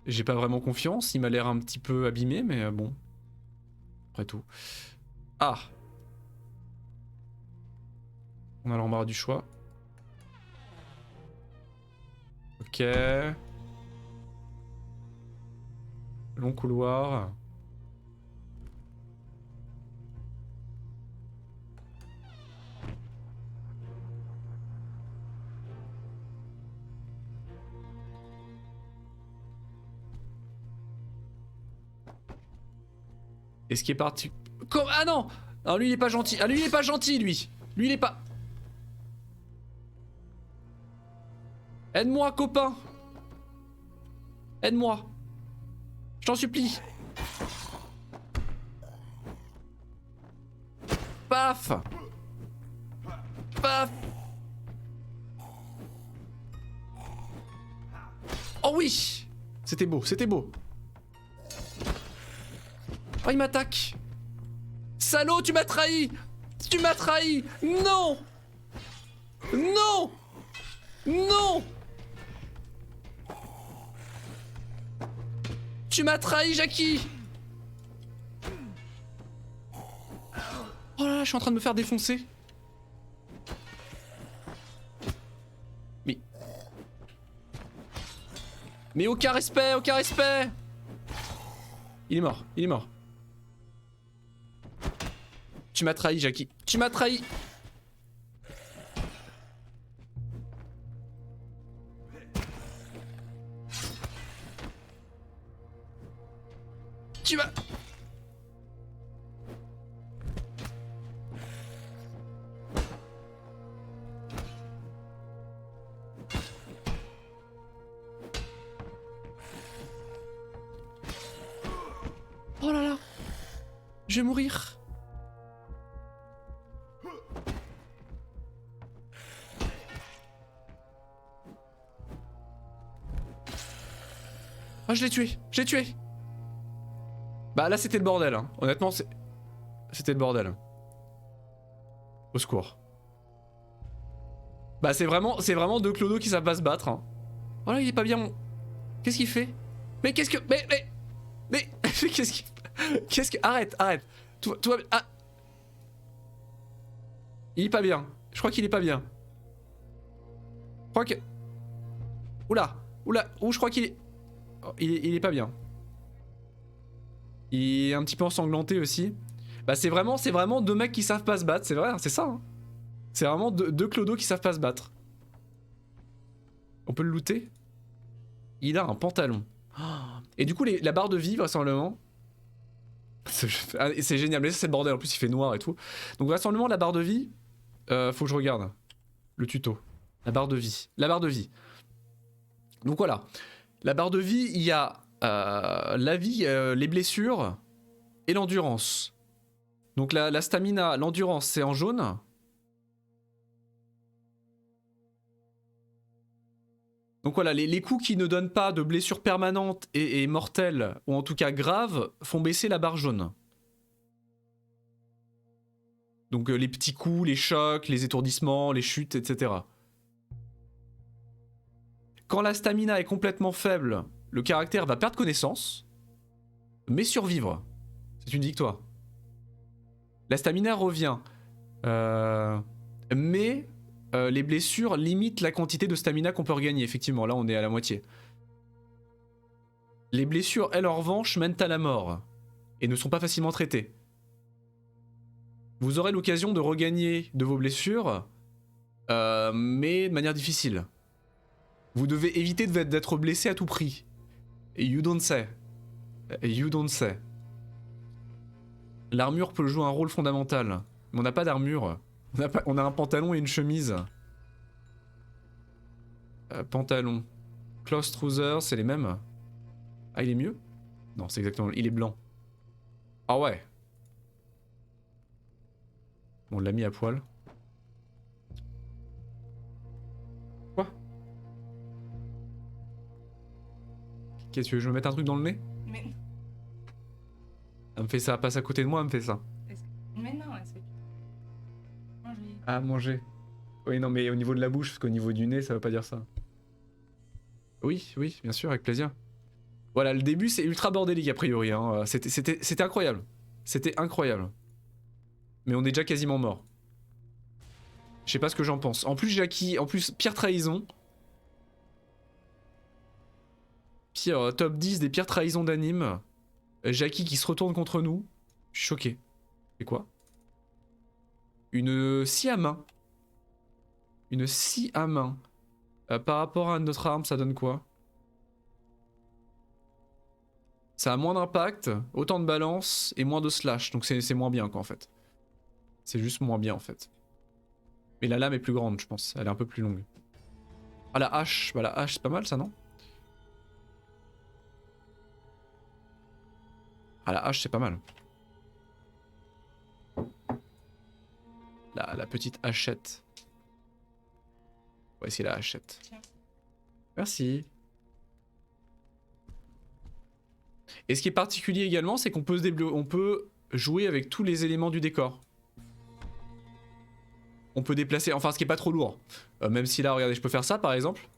J'ai pas vraiment confiance, il m'a l'air un petit peu abîmé, mais bon. Après tout. Ah! On a l'embarras du choix. Ok. Long couloir. Est-ce qu'il est parti? Ah non! Non, lui il est pas gentil. Ah lui il est pas gentil lui. Lui il est pas... Aide-moi copain. Aide-moi. Je t'en supplie. Paf. Paf. Oh oui. C'était beau, c'était beau. Oh il m'attaque. Salaud, tu m'as trahi. Tu m'as trahi. Non. Non! Non! Tu m'as trahi, Jackie! Oh là là, je suis en train de me faire défoncer. Mais aucun respect, aucun respect! Il est mort, il est mort. Tu m'as trahi, Jackie. Tu m'as trahi! Tu m'as... Oh là là! Je vais mourir! Ah, je l'ai tué! Je l'ai tué! Bah là c'était le bordel, hein. Honnêtement c'était le bordel. Au secours. Bah c'est vraiment deux clodos qui savent pas se battre, hein. Oh là il est pas bien. Qu'est-ce qu'il fait? Mais qu'est-ce que... Mais qu'est-ce qu'il... Qu'est-ce que... Arrête. Toi... Ah. Il est pas bien. Je crois qu'il est pas bien. Je crois que... Oula. Ouh, je crois qu'il est... Oh, il est pas bien. Il est un petit peu ensanglanté aussi. Bah c'est vraiment deux mecs qui savent pas se battre, c'est vrai, c'est ça. Hein. C'est vraiment deux clodos qui savent pas se battre. On peut le looter? Il a un pantalon. Et du coup la barre de vie vraisemblablement... C'est génial, mais ça c'est le bordel, en plus il fait noir et tout. Donc vraisemblablement la barre de vie... faut que je regarde. Le tuto. La barre de vie. La barre de vie. Donc voilà. La barre de vie, il y a la vie, les blessures et l'endurance. Donc la stamina, l'endurance c'est en jaune. Donc voilà, les coups qui ne donnent pas de blessures permanentes et mortelles, ou en tout cas graves, font baisser la barre jaune. Donc les petits coups, les chocs, les étourdissements, les chutes, etc. Quand la stamina est complètement faible, le caractère va perdre connaissance, mais survivre. C'est une victoire. La stamina revient, mais les blessures limitent la quantité de stamina qu'on peut regagner. Effectivement, là on est à la moitié. Les blessures, elles en revanche, mènent à la mort et ne sont pas facilement traitées. Vous aurez l'occasion de regagner de vos blessures, mais de manière difficile. Vous devez éviter d'être blessé à tout prix. You don't say. You don't say. L'armure peut jouer un rôle fondamental. Mais on n'a pas d'armure. On a un pantalon et une chemise. Pantalon. Close trouser, c'est les mêmes. Ah, il est mieux? Non, c'est exactement... Il est blanc. Ah ouais. Bon, on l'a mis à poil. Quoi? Qu'est-ce que tu veux? Je me mette un truc dans le nez? Mais... Elle me fait ça, elle passe à côté de moi, elle me fait ça. Mais non, c'est... Manger. Ah, manger. Oui, non, mais au niveau de la bouche, parce qu'au niveau du nez, ça veut pas dire ça. Oui, oui, bien sûr, avec plaisir. Voilà, le début, c'est ultra bordélique, a priori. Hein. C'était incroyable. C'était incroyable. Mais on est déjà quasiment mort. Je sais pas ce que j'en pense. En plus, Jackie... En plus, pire trahison. Pire top 10 des pires trahisons d'anime. Jackie qui se retourne contre nous. Je suis choqué. C'est quoi? Une scie à main. Une scie à main. Par rapport à notre arme, ça donne quoi? Ça a moins d'impact, autant de balance et moins de slash. Donc c'est moins bien quoi en fait. C'est juste moins bien en fait. Mais la lame est plus grande je pense. Elle est un peu plus longue. Ah la hache. Bah la hache c'est pas mal ça non? Ah la hache c'est pas mal. La petite hachette. On va essayer la hachette. Tiens. Merci. Et ce qui est particulier également, c'est qu'on peut jouer avec tous les éléments du décor. on peut déplacer, enfin ce qui est pas trop lourd. Même si là, regardez, je peux faire ça par exemple.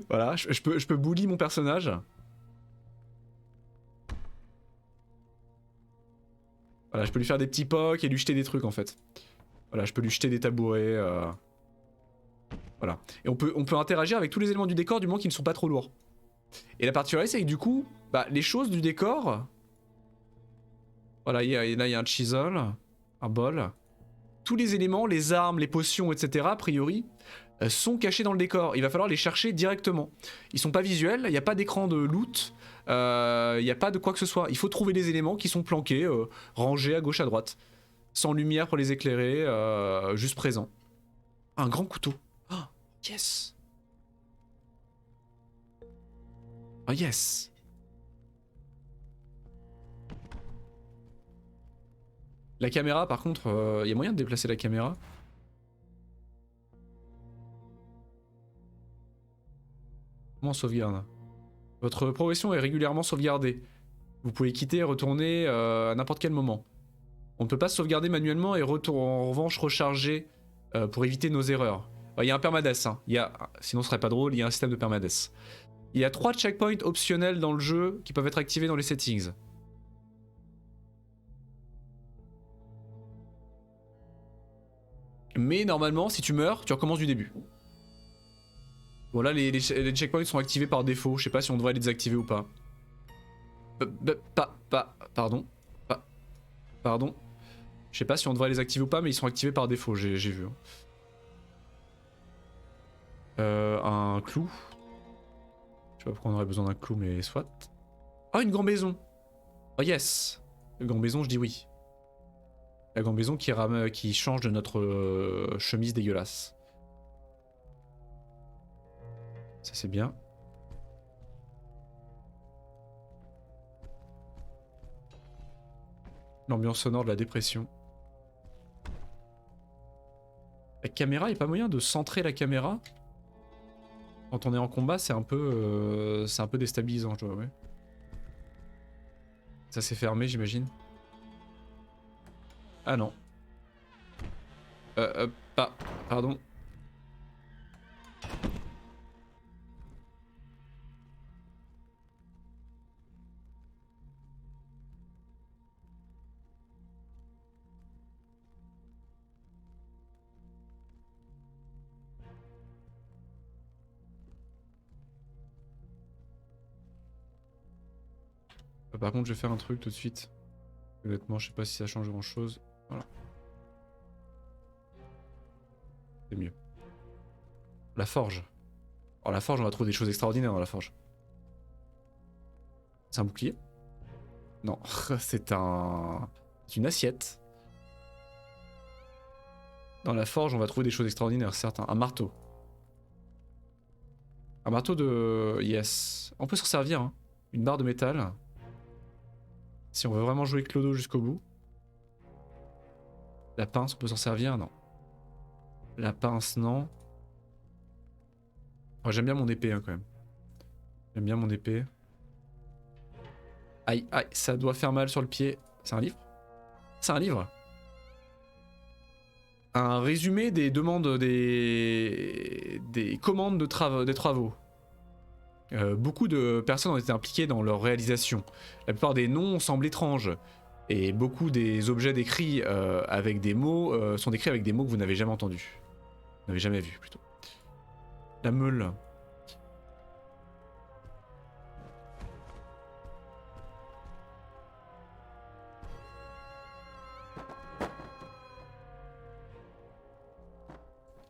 Voilà, je peux bully mon personnage. Voilà, je peux lui faire des petits pocs et lui jeter des trucs en fait. Voilà, je peux lui jeter des tabourets. Voilà. Et on peut interagir avec tous les éléments du décor du moment qu'ils ne sont pas trop lourds. Et la particularité, c'est que du coup, bah, les choses du décor. Voilà, là il y a un chisel, un bol. Tous les éléments, les armes, les potions, etc., a priori, sont cachés dans le décor. Il va falloir les chercher directement. Ils sont pas visuels, il n'y a pas d'écran de loot, il n'y a pas de quoi que ce soit. Il faut trouver les éléments qui sont planqués, rangés à gauche à droite. Sans lumière pour les éclairer, juste présents. Un grand couteau. Oh, yes. Oh yes. La caméra par contre, il y a moyen de déplacer la caméra? Comment on sauvegarde? Votre progression est régulièrement sauvegardée. Vous pouvez quitter et retourner à n'importe quel moment. On ne peut pas sauvegarder manuellement et en revanche recharger pour éviter nos erreurs. Il y a un permadeath, hein. Sinon ce serait pas drôle, il y a un système de permadeath. Il y a 3 checkpoints optionnels dans le jeu qui peuvent être activés dans les settings. Mais normalement, si tu meurs, tu recommences du début. Voilà, les checkpoints sont activés par défaut. Je sais pas si on devrait les désactiver ou pas. Pardon. Pardon. Je sais pas si on devrait les activer ou pas, mais ils sont activés par défaut, j'ai vu. Un clou. Je sais pas pourquoi on aurait besoin d'un clou, mais soit. Ah, une gambaison. Oh yes. Une gambaison, je dis oui. La gambaison qui change de notre chemise dégueulasse. Ça c'est bien. L'ambiance sonore de la dépression. La caméra, il n'y a pas moyen de centrer la caméra? Quand on est en combat, c'est un peu déstabilisant, je dois avouer. Ça s'est fermé, j'imagine. Ah non. Pardon. Par contre, je vais faire un truc tout de suite. Honnêtement, je sais pas si ça change grand chose. Voilà. C'est mieux. La forge. Oh, la forge, on va trouver des choses extraordinaires dans la forge. C'est un bouclier? Non, c'est une assiette. Dans la forge, on va trouver des choses extraordinaires, certes. Un marteau. Un marteau de... Yes. On peut s'en servir, hein. Une barre de métal. Si on veut vraiment jouer Clodo jusqu'au bout. La pince, on peut s'en servir? Non. La pince, non. Oh, j'aime bien mon épée, hein, quand même. J'aime bien mon épée. Aïe, aïe, ça doit faire mal sur le pied. C'est un livre? C'est un livre? Un résumé des demandes des commandes des travaux. Beaucoup de personnes ont été impliquées dans leur réalisation. La plupart des noms semblent étranges. Et beaucoup des objets décrits avec des mots sont décrits avec des mots que vous n'avez jamais entendus. Vous n'avez jamais vus, plutôt. La meule.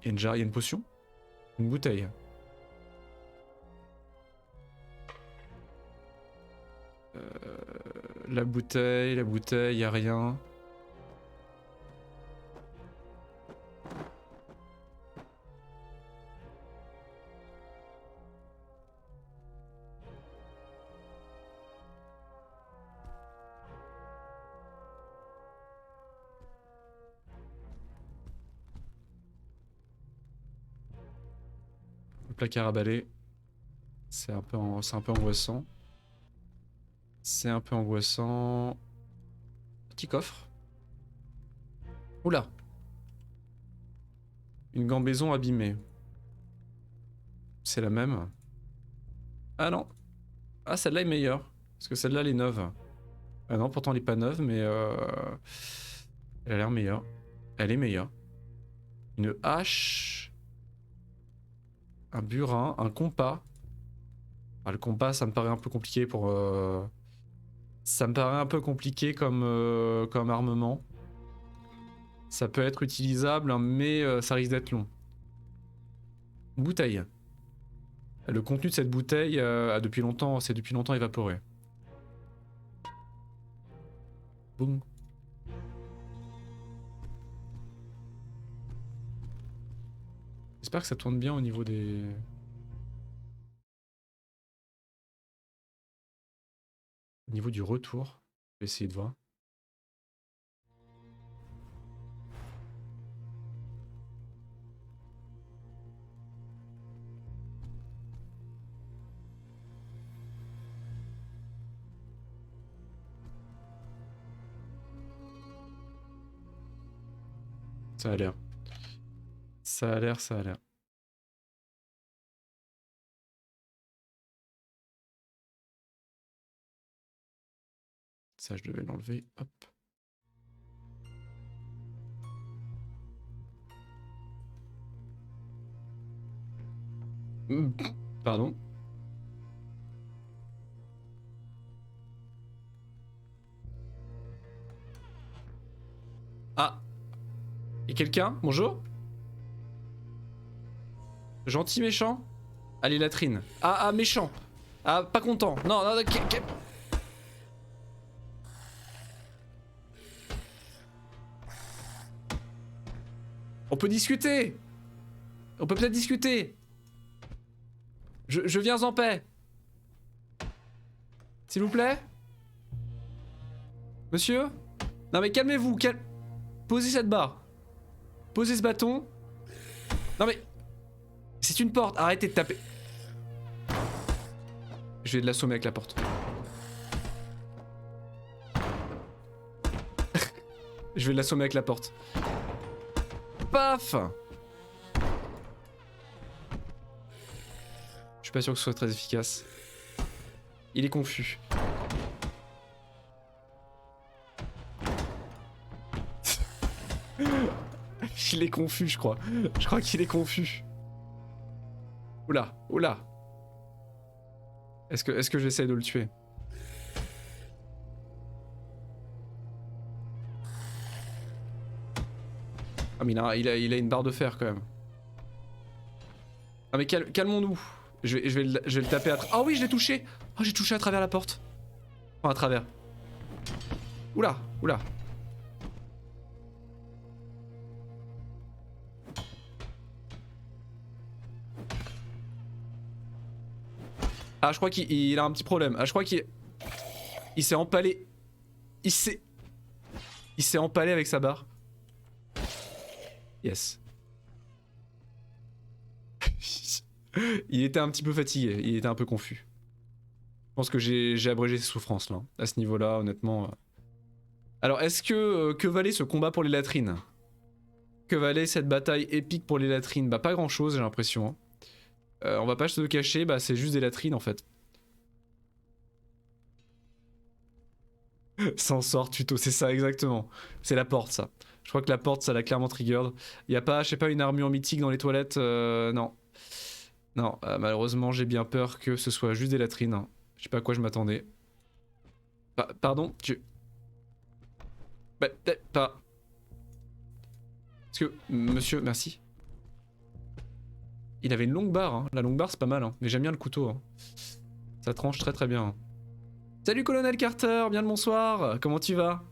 Il y a une jarre, il y a une potion? Une bouteille. La bouteille, y a rien. Le placard à balai. C'est un peu angoissant. C'est un peu angoissant. Petit coffre. Oula. Une gambaison abîmée. C'est la même. Ah non. Ah, celle-là est meilleure. Parce que celle-là, elle est neuve. Ah non, pourtant elle est pas neuve, mais elle a l'air meilleure. Elle est meilleure. Une hache. Un burin, un compas. Ah, le compas, ça me paraît un peu compliqué pour... Ça me paraît un peu compliqué comme armement. Ça peut être utilisable, hein, mais ça risque d'être long. Bouteille. Le contenu de cette bouteille a depuis longtemps évaporé. Boum. J'espère que ça tourne bien au niveau des... Au niveau du retour. Je vais essayer de voir. Ça a l'air. Ça a l'air, ça a l'air. Ça, je devais l'enlever. Hop. Pardon. Ah. Et quelqu'un? Bonjour? Gentil méchant? Allez, latrine. Ah, méchant. Ah, pas content. Non, non, on peut discuter. On peut peut-être discuter. Je viens en paix. S'il vous plaît? Monsieur? Non mais calmez-vous, posez cette barre. Posez ce bâton. Non mais... C'est une porte, arrêtez de taper. Je vais l'assommer avec la porte. Je vais l'assommer avec la porte. Paf! Je suis pas sûr que ce soit très efficace. Il est confus. Il est confus, je crois. Je crois qu'il est confus. Oula, oula. Est-ce que j'essaie de le tuer? Ah mais il a une barre de fer quand même. Ah mais calmons-nous. Je vais le taper à travers. Ah oui, je l'ai touché. Oh, j'ai touché à travers la porte. Enfin, à travers. Oula, oula. Ah, je crois qu'il a un petit problème. Ah, je crois qu'il... Il s'est empalé. Il s'est empalé avec sa barre. Yes. Il était un petit peu fatigué. Il était un peu confus. Je pense que j'ai abrégé ses souffrances là. À ce niveau-là, honnêtement. Alors, est-ce que valait ce combat pour les latrines? Que valait cette bataille épique pour les latrines? Bah, pas grand-chose, j'ai l'impression. Hein. On va pas se le cacher, bah c'est juste des latrines en fait. S'en sort tuto, c'est ça exactement. C'est la porte ça. Je crois que la porte ça l'a clairement triggered. Y a pas, je sais pas, une armure mythique dans les toilettes, non. Non, malheureusement j'ai bien peur que ce soit juste des latrines. Hein. Je sais pas à quoi je m'attendais. Pardon, Bah, peut-être pas. Parce que, monsieur, merci. Il avait une longue barre, hein. La longue barre c'est pas mal, hein. Mais j'aime bien le couteau. Hein. Ça tranche très très bien. Salut colonel Carter, bien le bonsoir, comment tu vas?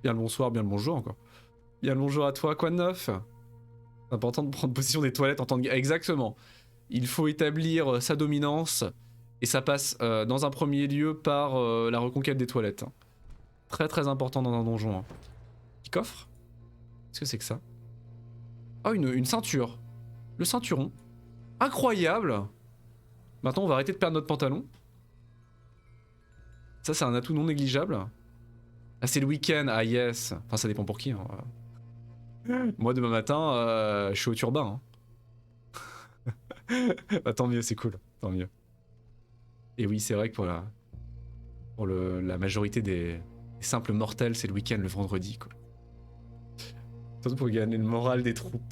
Bien le bonsoir, bien le bonjour encore. Bien le bonjour à toi, quoi de neuf? C'est important de prendre position des toilettes en temps de guerre. Exactement. Il faut établir sa dominance et ça passe dans un premier lieu par la reconquête des toilettes. Hein. Très très important dans un donjon. Hein. Petit coffre? Qu'est-ce que c'est que ça? Oh, une ceinture. Le ceinturon. Incroyable. Maintenant, on va arrêter de perdre notre pantalon. Ça, c'est un atout non négligeable. Ah, c'est le week-end. Ah, yes. Enfin, ça dépend pour qui. Hein. Moi, demain matin, je suis au turbin. Hein. Bah, tant mieux, c'est cool. Tant mieux. Et oui, c'est vrai que pour la majorité des simples mortels, c'est le week-end, le vendredi, quoi. Surtout pour gagner le moral des troupes.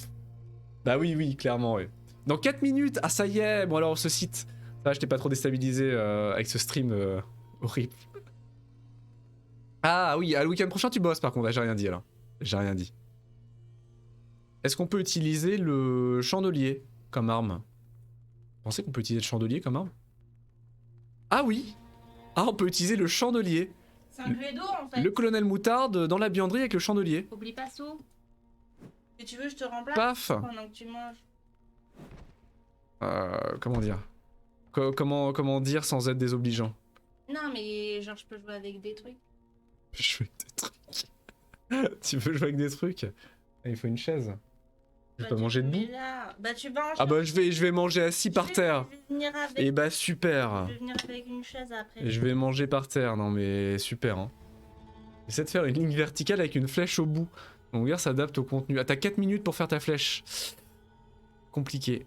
Bah oui, oui, clairement, oui. Dans 4 minutes, ah ça y est. Bon alors, ce site. Ça, je t'ai pas trop déstabilisé avec ce stream horrible. Ah oui, le week-end prochain, tu bosses par contre. Ah, j'ai rien dit alors. J'ai rien dit. Est-ce qu'on peut utiliser le chandelier comme arme? Vous pensez qu'on peut utiliser le chandelier comme arme? Ah oui. Ah, on peut utiliser le chandelier. C'est un Cluedo en fait. Le colonel Moutarde dans la vianderie avec le chandelier. Oublie pas Sou. Si tu veux, je te remplace Paf. pendant que tu manges. Comment dire comment dire sans être désobligeant? Non, mais genre, je peux jouer avec des trucs. Jouer avec des trucs. Tu veux jouer avec des trucs? Il faut une chaise. Je peux tu manger te debout. mets là. Bah, tu manges. Ah bah je vais manger assis par terre. Je vais venir avec. Et bah super. Je vais venir avec une chaise après. Et je vais manger par terre, non mais super hein. J'essaie de faire une ligne verticale avec une flèche au bout. Donc regarde, s'adapte au contenu. Ah t'as 4 minutes pour faire ta flèche. Compliqué.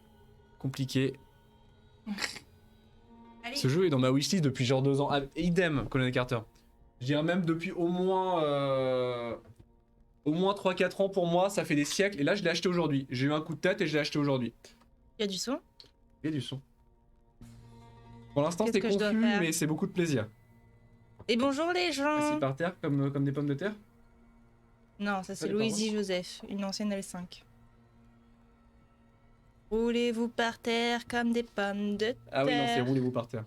Compliqué. Allez. Ce jeu est dans ma wishlist depuis genre 2 ans. Ah, idem, Colonel Carter. Je dirais même depuis au moins 3-4 ans pour moi, ça fait des siècles. Et là je l'ai acheté aujourd'hui. J'ai eu un coup de tête et je l'ai acheté aujourd'hui. Il y a du son. Il y a du son. Pour l'instant Qu'est-ce c'était que je dois confus faire mais c'est beaucoup de plaisir. Et bonjour les gens. Assis par terre comme des pommes de terre. Non, ça c'est les Louisie Joseph, une ancienne L5. Roulez-vous par terre comme des pommes de terre. Ah oui non c'est roulez-vous par terre.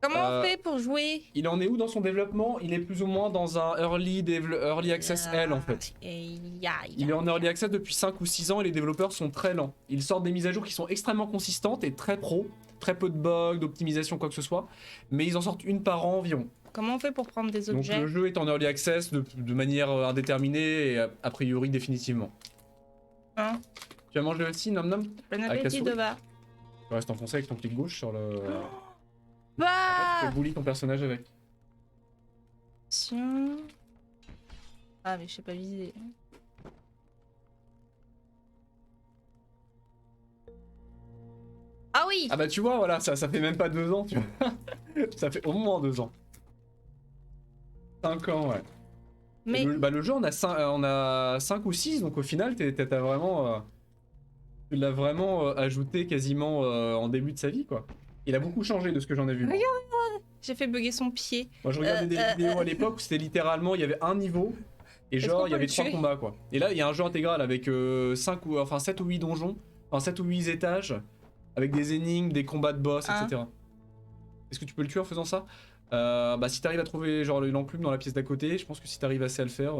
Comment on fait pour jouer? Il en est où dans son développement? Il est plus ou moins dans un early access L en fait. Il est en early access depuis 5 ou 6 ans et les développeurs sont très lents. Ils sortent des mises à jour qui sont extrêmement consistantes et très pro. Très peu de bugs, d'optimisation, quoi que ce soit. Mais ils en sortent une par an environ. Comment on fait pour prendre des Donc objets? le jeu est en early access de manière indéterminée et a priori définitivement. Hein? Tu as mangé aussi, Nom Nom? Bon Avec la appétit souris. de bas. Tu restes enfoncé avec ton clic gauche sur le... Bah! Tu peux bully ton personnage avec. Tiens. Ah mais je sais pas viser. Ah oui! Ah bah tu vois, voilà, ça fait même pas 2 ans, tu vois. Ça fait au moins 2 ans. 5 ans, ouais. Mais Le jeu, on a 5 ou 6, donc au final, t'as vraiment... tu l'as vraiment ajouté quasiment en début de sa vie, quoi. Il a beaucoup changé de ce que j'en ai vu. Moi, j'ai fait bugger son pied. moi je regardais des vidéos à l'époque où c'était littéralement, il y avait un niveau, et Est-ce genre, qu'on il y peut avait le 3 tuer combats, quoi. Et là, il y a un jeu intégral avec 7 ou 8 donjons, enfin 7 ou 8 étages, avec des énigmes, des combats de boss, Ah. etc. Est-ce que tu peux le tuer en faisant ça? Bah si t'arrives à trouver genre l'enclume dans la pièce d'à côté, je pense que si t'arrives assez à le faire,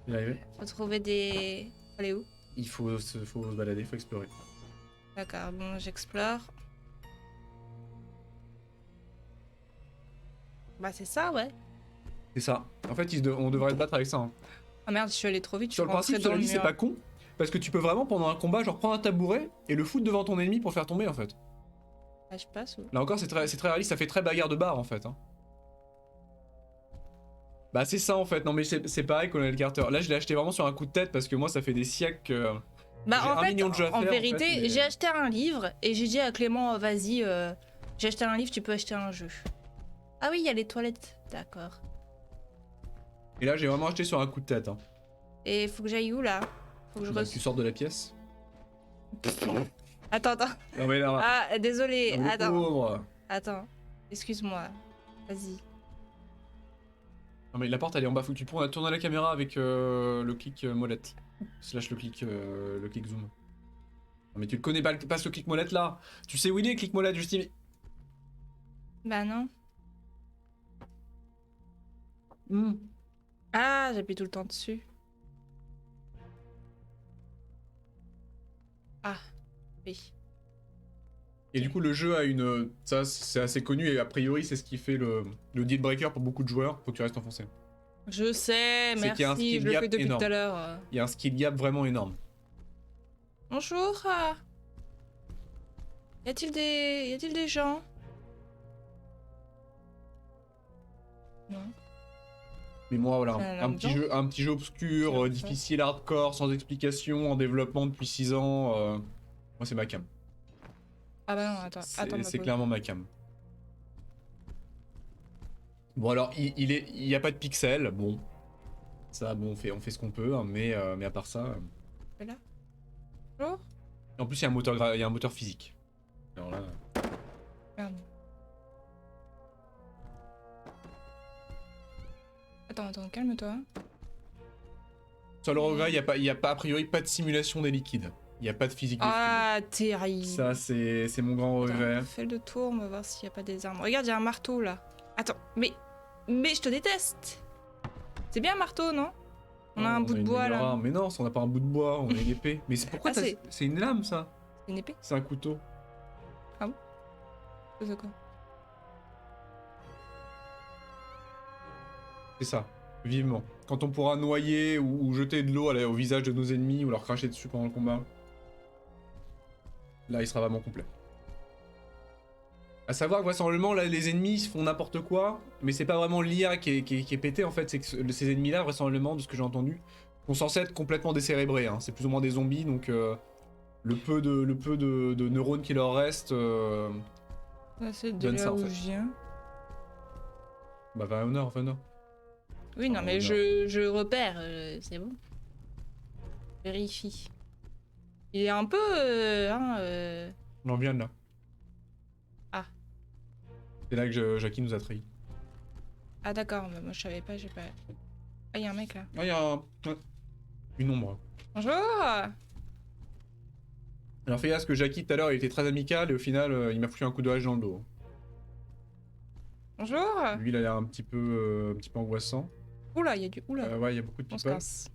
il va arriver. Faut trouver des... Faut aller où? Il faut se balader, faut explorer. D'accord, bon j'explore. Bah c'est ça ouais. C'est ça. En fait, on devrait te battre avec ça. Hein. Ah merde, je suis allé trop vite, je Sur suis le principe, rentrée dans cela le dit, c'est mur. pas con. Parce que tu peux vraiment, pendant un combat, genre prendre un tabouret et le foutre devant ton ennemi pour le faire tomber en fait. Ah, je passe ou... Là encore, c'est très réaliste, ça fait très bagarre de bar en fait. Hein. Bah, c'est ça en fait. Non, mais c'est pareil, Colonel Carter. Là, je l'ai acheté vraiment sur un coup de tête parce que moi, ça fait des siècles que. Bah J'ai en un fait, million de jeux à en faire, en vérité, fait, mais- j'ai acheté un livre et j'ai dit à Clément, vas-y, j'ai acheté un livre, tu peux acheter un jeu. Ah oui, il y a les toilettes, d'accord. Et là, j'ai vraiment acheté sur un coup de tête. Hein. Et faut que j'aille où là? Faut que je Bah, tu sors de la pièce. Attends. Non, mais là. Ah, désolé, non, mais attends. pauvre. Attends, excuse-moi. Vas-y. Non, mais la porte, elle est en bas. Faut que tu tournes la caméra avec le clic molette. Slash le clic zoom. Non, mais tu le connais pas ce clic molette là. Tu sais où il est, clic molette, Justine. Bah non. Hmm. Ah, j'appuie tout le temps dessus. Ah, oui. Et du coup, le jeu a une. Ça, c'est assez connu et a priori, c'est ce qui fait le deal breaker pour beaucoup de joueurs. Faut que tu restes enfoncé. Je sais, C'est qu'il y a un merci, skill je le gap fais depuis énorme. tout à l'heure. Il y a un skill gap vraiment énorme. Bonjour. Y a-t-il des gens? Non. Mais moi, voilà, Ça a un petit jeu obscur, C'est vrai. difficile, hardcore, sans explication, en développement depuis 6 ans. Moi, c'est ma cam. Ah bah non, attends, attends ma C'est pause. clairement ma cam. Bon, alors, il y a pas de pixels, bon. Ça, bon, on fait ce qu'on peut, hein, mais à part ça. C'est là. Bonjour. En plus, il y a il y a un moteur physique. Alors là. Merde. Attends, calme-toi. Sur le regret, il y a pas, a priori, pas de simulation des liquides. Il n'y a pas de physique des Ah, terrible. fluides. Ça, c'est mon grand regret. Attends, fais le tour, on va voir s'il n'y a pas des armes. Regarde, il y a un marteau là. Attends, mais je te déteste. C'est bien un marteau, non? On a un bout de une bois meilleure là. arme. Mais non, on n'a pas un bout de bois, on a une épée. Mais c'est pourquoi Ah, c'est- c'est une lame, ça? C'est une épée? C'est un couteau. C'est quoi? C'est ça, vivement. Quand on pourra noyer ou jeter de l'eau au visage de nos ennemis ou leur cracher dessus pendant le combat, là il sera vraiment complet. À savoir que vraisemblablement là les ennemis ils font n'importe quoi, mais c'est pas vraiment l'IA qui est pété en fait, c'est que ces ennemis là vraisemblablement de ce que j'ai entendu sont censés être complètement décérébrés, hein. C'est plus ou moins des zombies donc le peu de neurones qui leur restent, Ah, c'est de Donne là ça, en où fait. je viens. bah va au nord, va au nord. Oui, non, Ah, mais non. je repère, c'est bon. Vérifie. Il est un peu. On en vient de là. Ah. C'est là que Jackie nous a trahis. Ah, d'accord, mais moi je savais pas, j'ai pas. Ah, il y a un mec là. Ah, il y a une ombre. Bonjour! Alors fais gaffe, parce que Jackie tout à l'heure il était très amical et au final il m'a foutu un coup de hache dans le dos. Bonjour! Lui il a l'air un petit peu angoissant. Oula, il y a du. Oula, Ouais, il y a beaucoup de on se people. casse.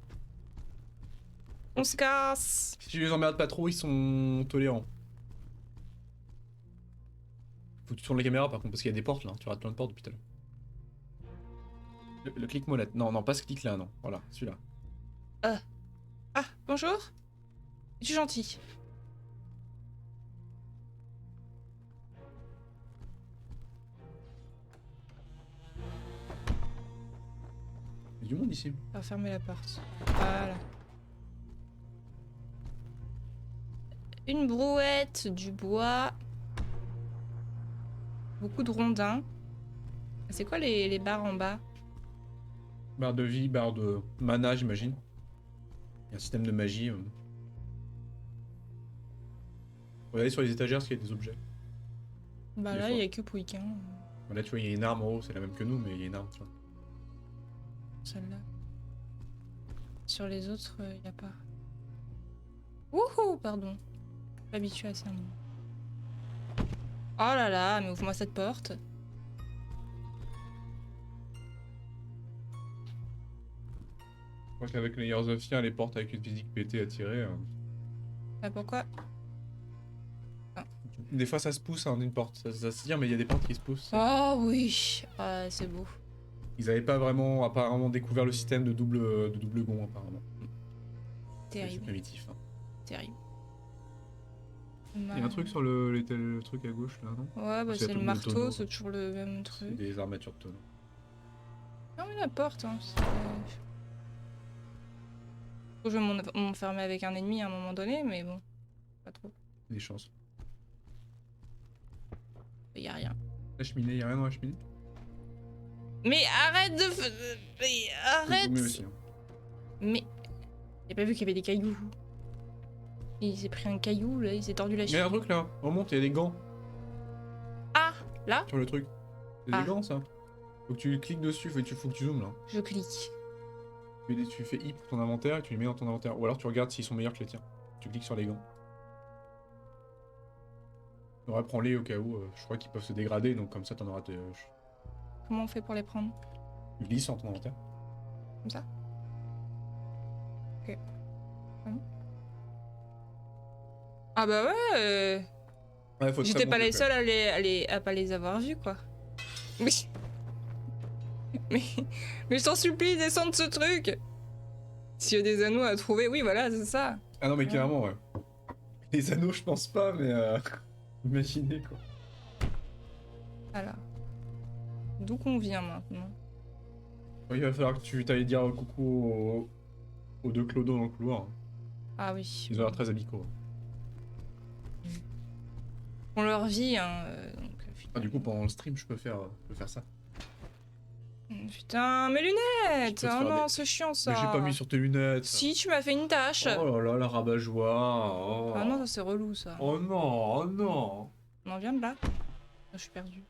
On se casse! Si tu les emmerdes pas trop, ils sont tolérants. Faut que tu tournes la caméra par contre, parce qu'il y a des portes là, tu rates plein de portes depuis tout à l'heure. Le clic molette. Non, non, pas ce clic là, non. Voilà, celui-là. Ah, bonjour! Es-tu gentil? Il y a du monde ici. On va fermer la porte. Voilà. Une brouette, du bois. Beaucoup de rondins. C'est quoi les barres en bas? Barre de vie, barre de mana, j'imagine. Il y a un système de magie. Regardez sur les étagères parce qu'il y a des objets. Bah Des là, fois. il y a que Pouiquin. Là, tu vois, il y a une arme en haut, c'est la même que nous, mais il y a une arme, tu vois. Celle-là. Sur les autres, il n'y a pas. Wouhou, pardon. Je suis pas habituée à ça. moi. Oh là là, mais ouvre-moi cette porte. Je crois qu'avec les Years of Fear, les portes avec une physique pétée à tirer. Ah, pourquoi? Des fois, ça se pousse, hein, une porte. Ça se tire, mais il y a des portes qui se poussent. Oh oui, ah, c'est beau. Ils avaient pas vraiment, apparemment, découvert le système de double gond, apparemment. C'est Terrible, primitif. Hein. terrible. Il y a un truc sur le truc à gauche, là, non? Ouais, bah C'est c'est tout le le marteau, tonneau. c'est toujours le même C'est truc. des armatures de tonneau. Fermez la porte, hein. Je vais m'enfermer avec un ennemi à un moment donné, mais bon, pas trop. Des chances. Y a rien. La cheminée, y a rien dans la cheminée? Mais arrête de... Mais arrête. Mais aussi, hein. Mais... J'ai pas vu qu'il y avait des cailloux. Il s'est pris un caillou, là, il s'est tordu la Il y a un cheville. truc là, remonte, il y a des gants Ah, là, sur le truc. C'est Ah. des gants ça. Faut que tu cliques dessus, faut que tu zoomes là. je clique. Tu fais I pour ton inventaire et tu les mets dans ton inventaire. Ou alors tu regardes s'ils sont meilleurs que les tiens. Tu cliques sur les gants. On reprends-les au cas où, je crois qu'ils peuvent se dégrader, donc comme ça t'en auras... Comment on fait pour les prendre? Tu glisses en ton inventaire. Comme ça? Ok. Ah bah ouais, Ouais, faut être j'étais très pas bon les jeu, seuls à pas les avoir vus, quoi. Mais... mais je t'en supplie, descends de ce truc. S'il y a des anneaux à trouver, oui, voilà, c'est ça. quand même. Ah non mais clairement, ouais. Les anneaux, je pense pas, mais... Imaginez quoi. Voilà. D'où qu'on vient maintenant. Il va falloir que tu t'ailles dire coucou aux deux clodos dans le couloir. Ah oui. Ils ont l'air très amicaux. Pour leur vie, hein. Donc, Ah, du coup, pendant le stream, je peux faire ça. putain, mes Je lunettes! peux te Oh faire non, des- c'est chiant ça. Mais j'ai pas mis sur tes lunettes. Si, tu m'as fait une tâche. Oh là là, la rabat-joie. Oh. Ah non, ça c'est relou ça. Oh non, oh non. Non, viens de là. Je suis perdu.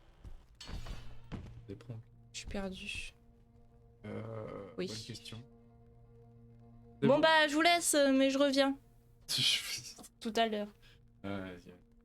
Des pranks. Je suis perdu. Bonne question. Bon bah, je vous laisse, mais je reviens. Tout à l'heure. Vas-y.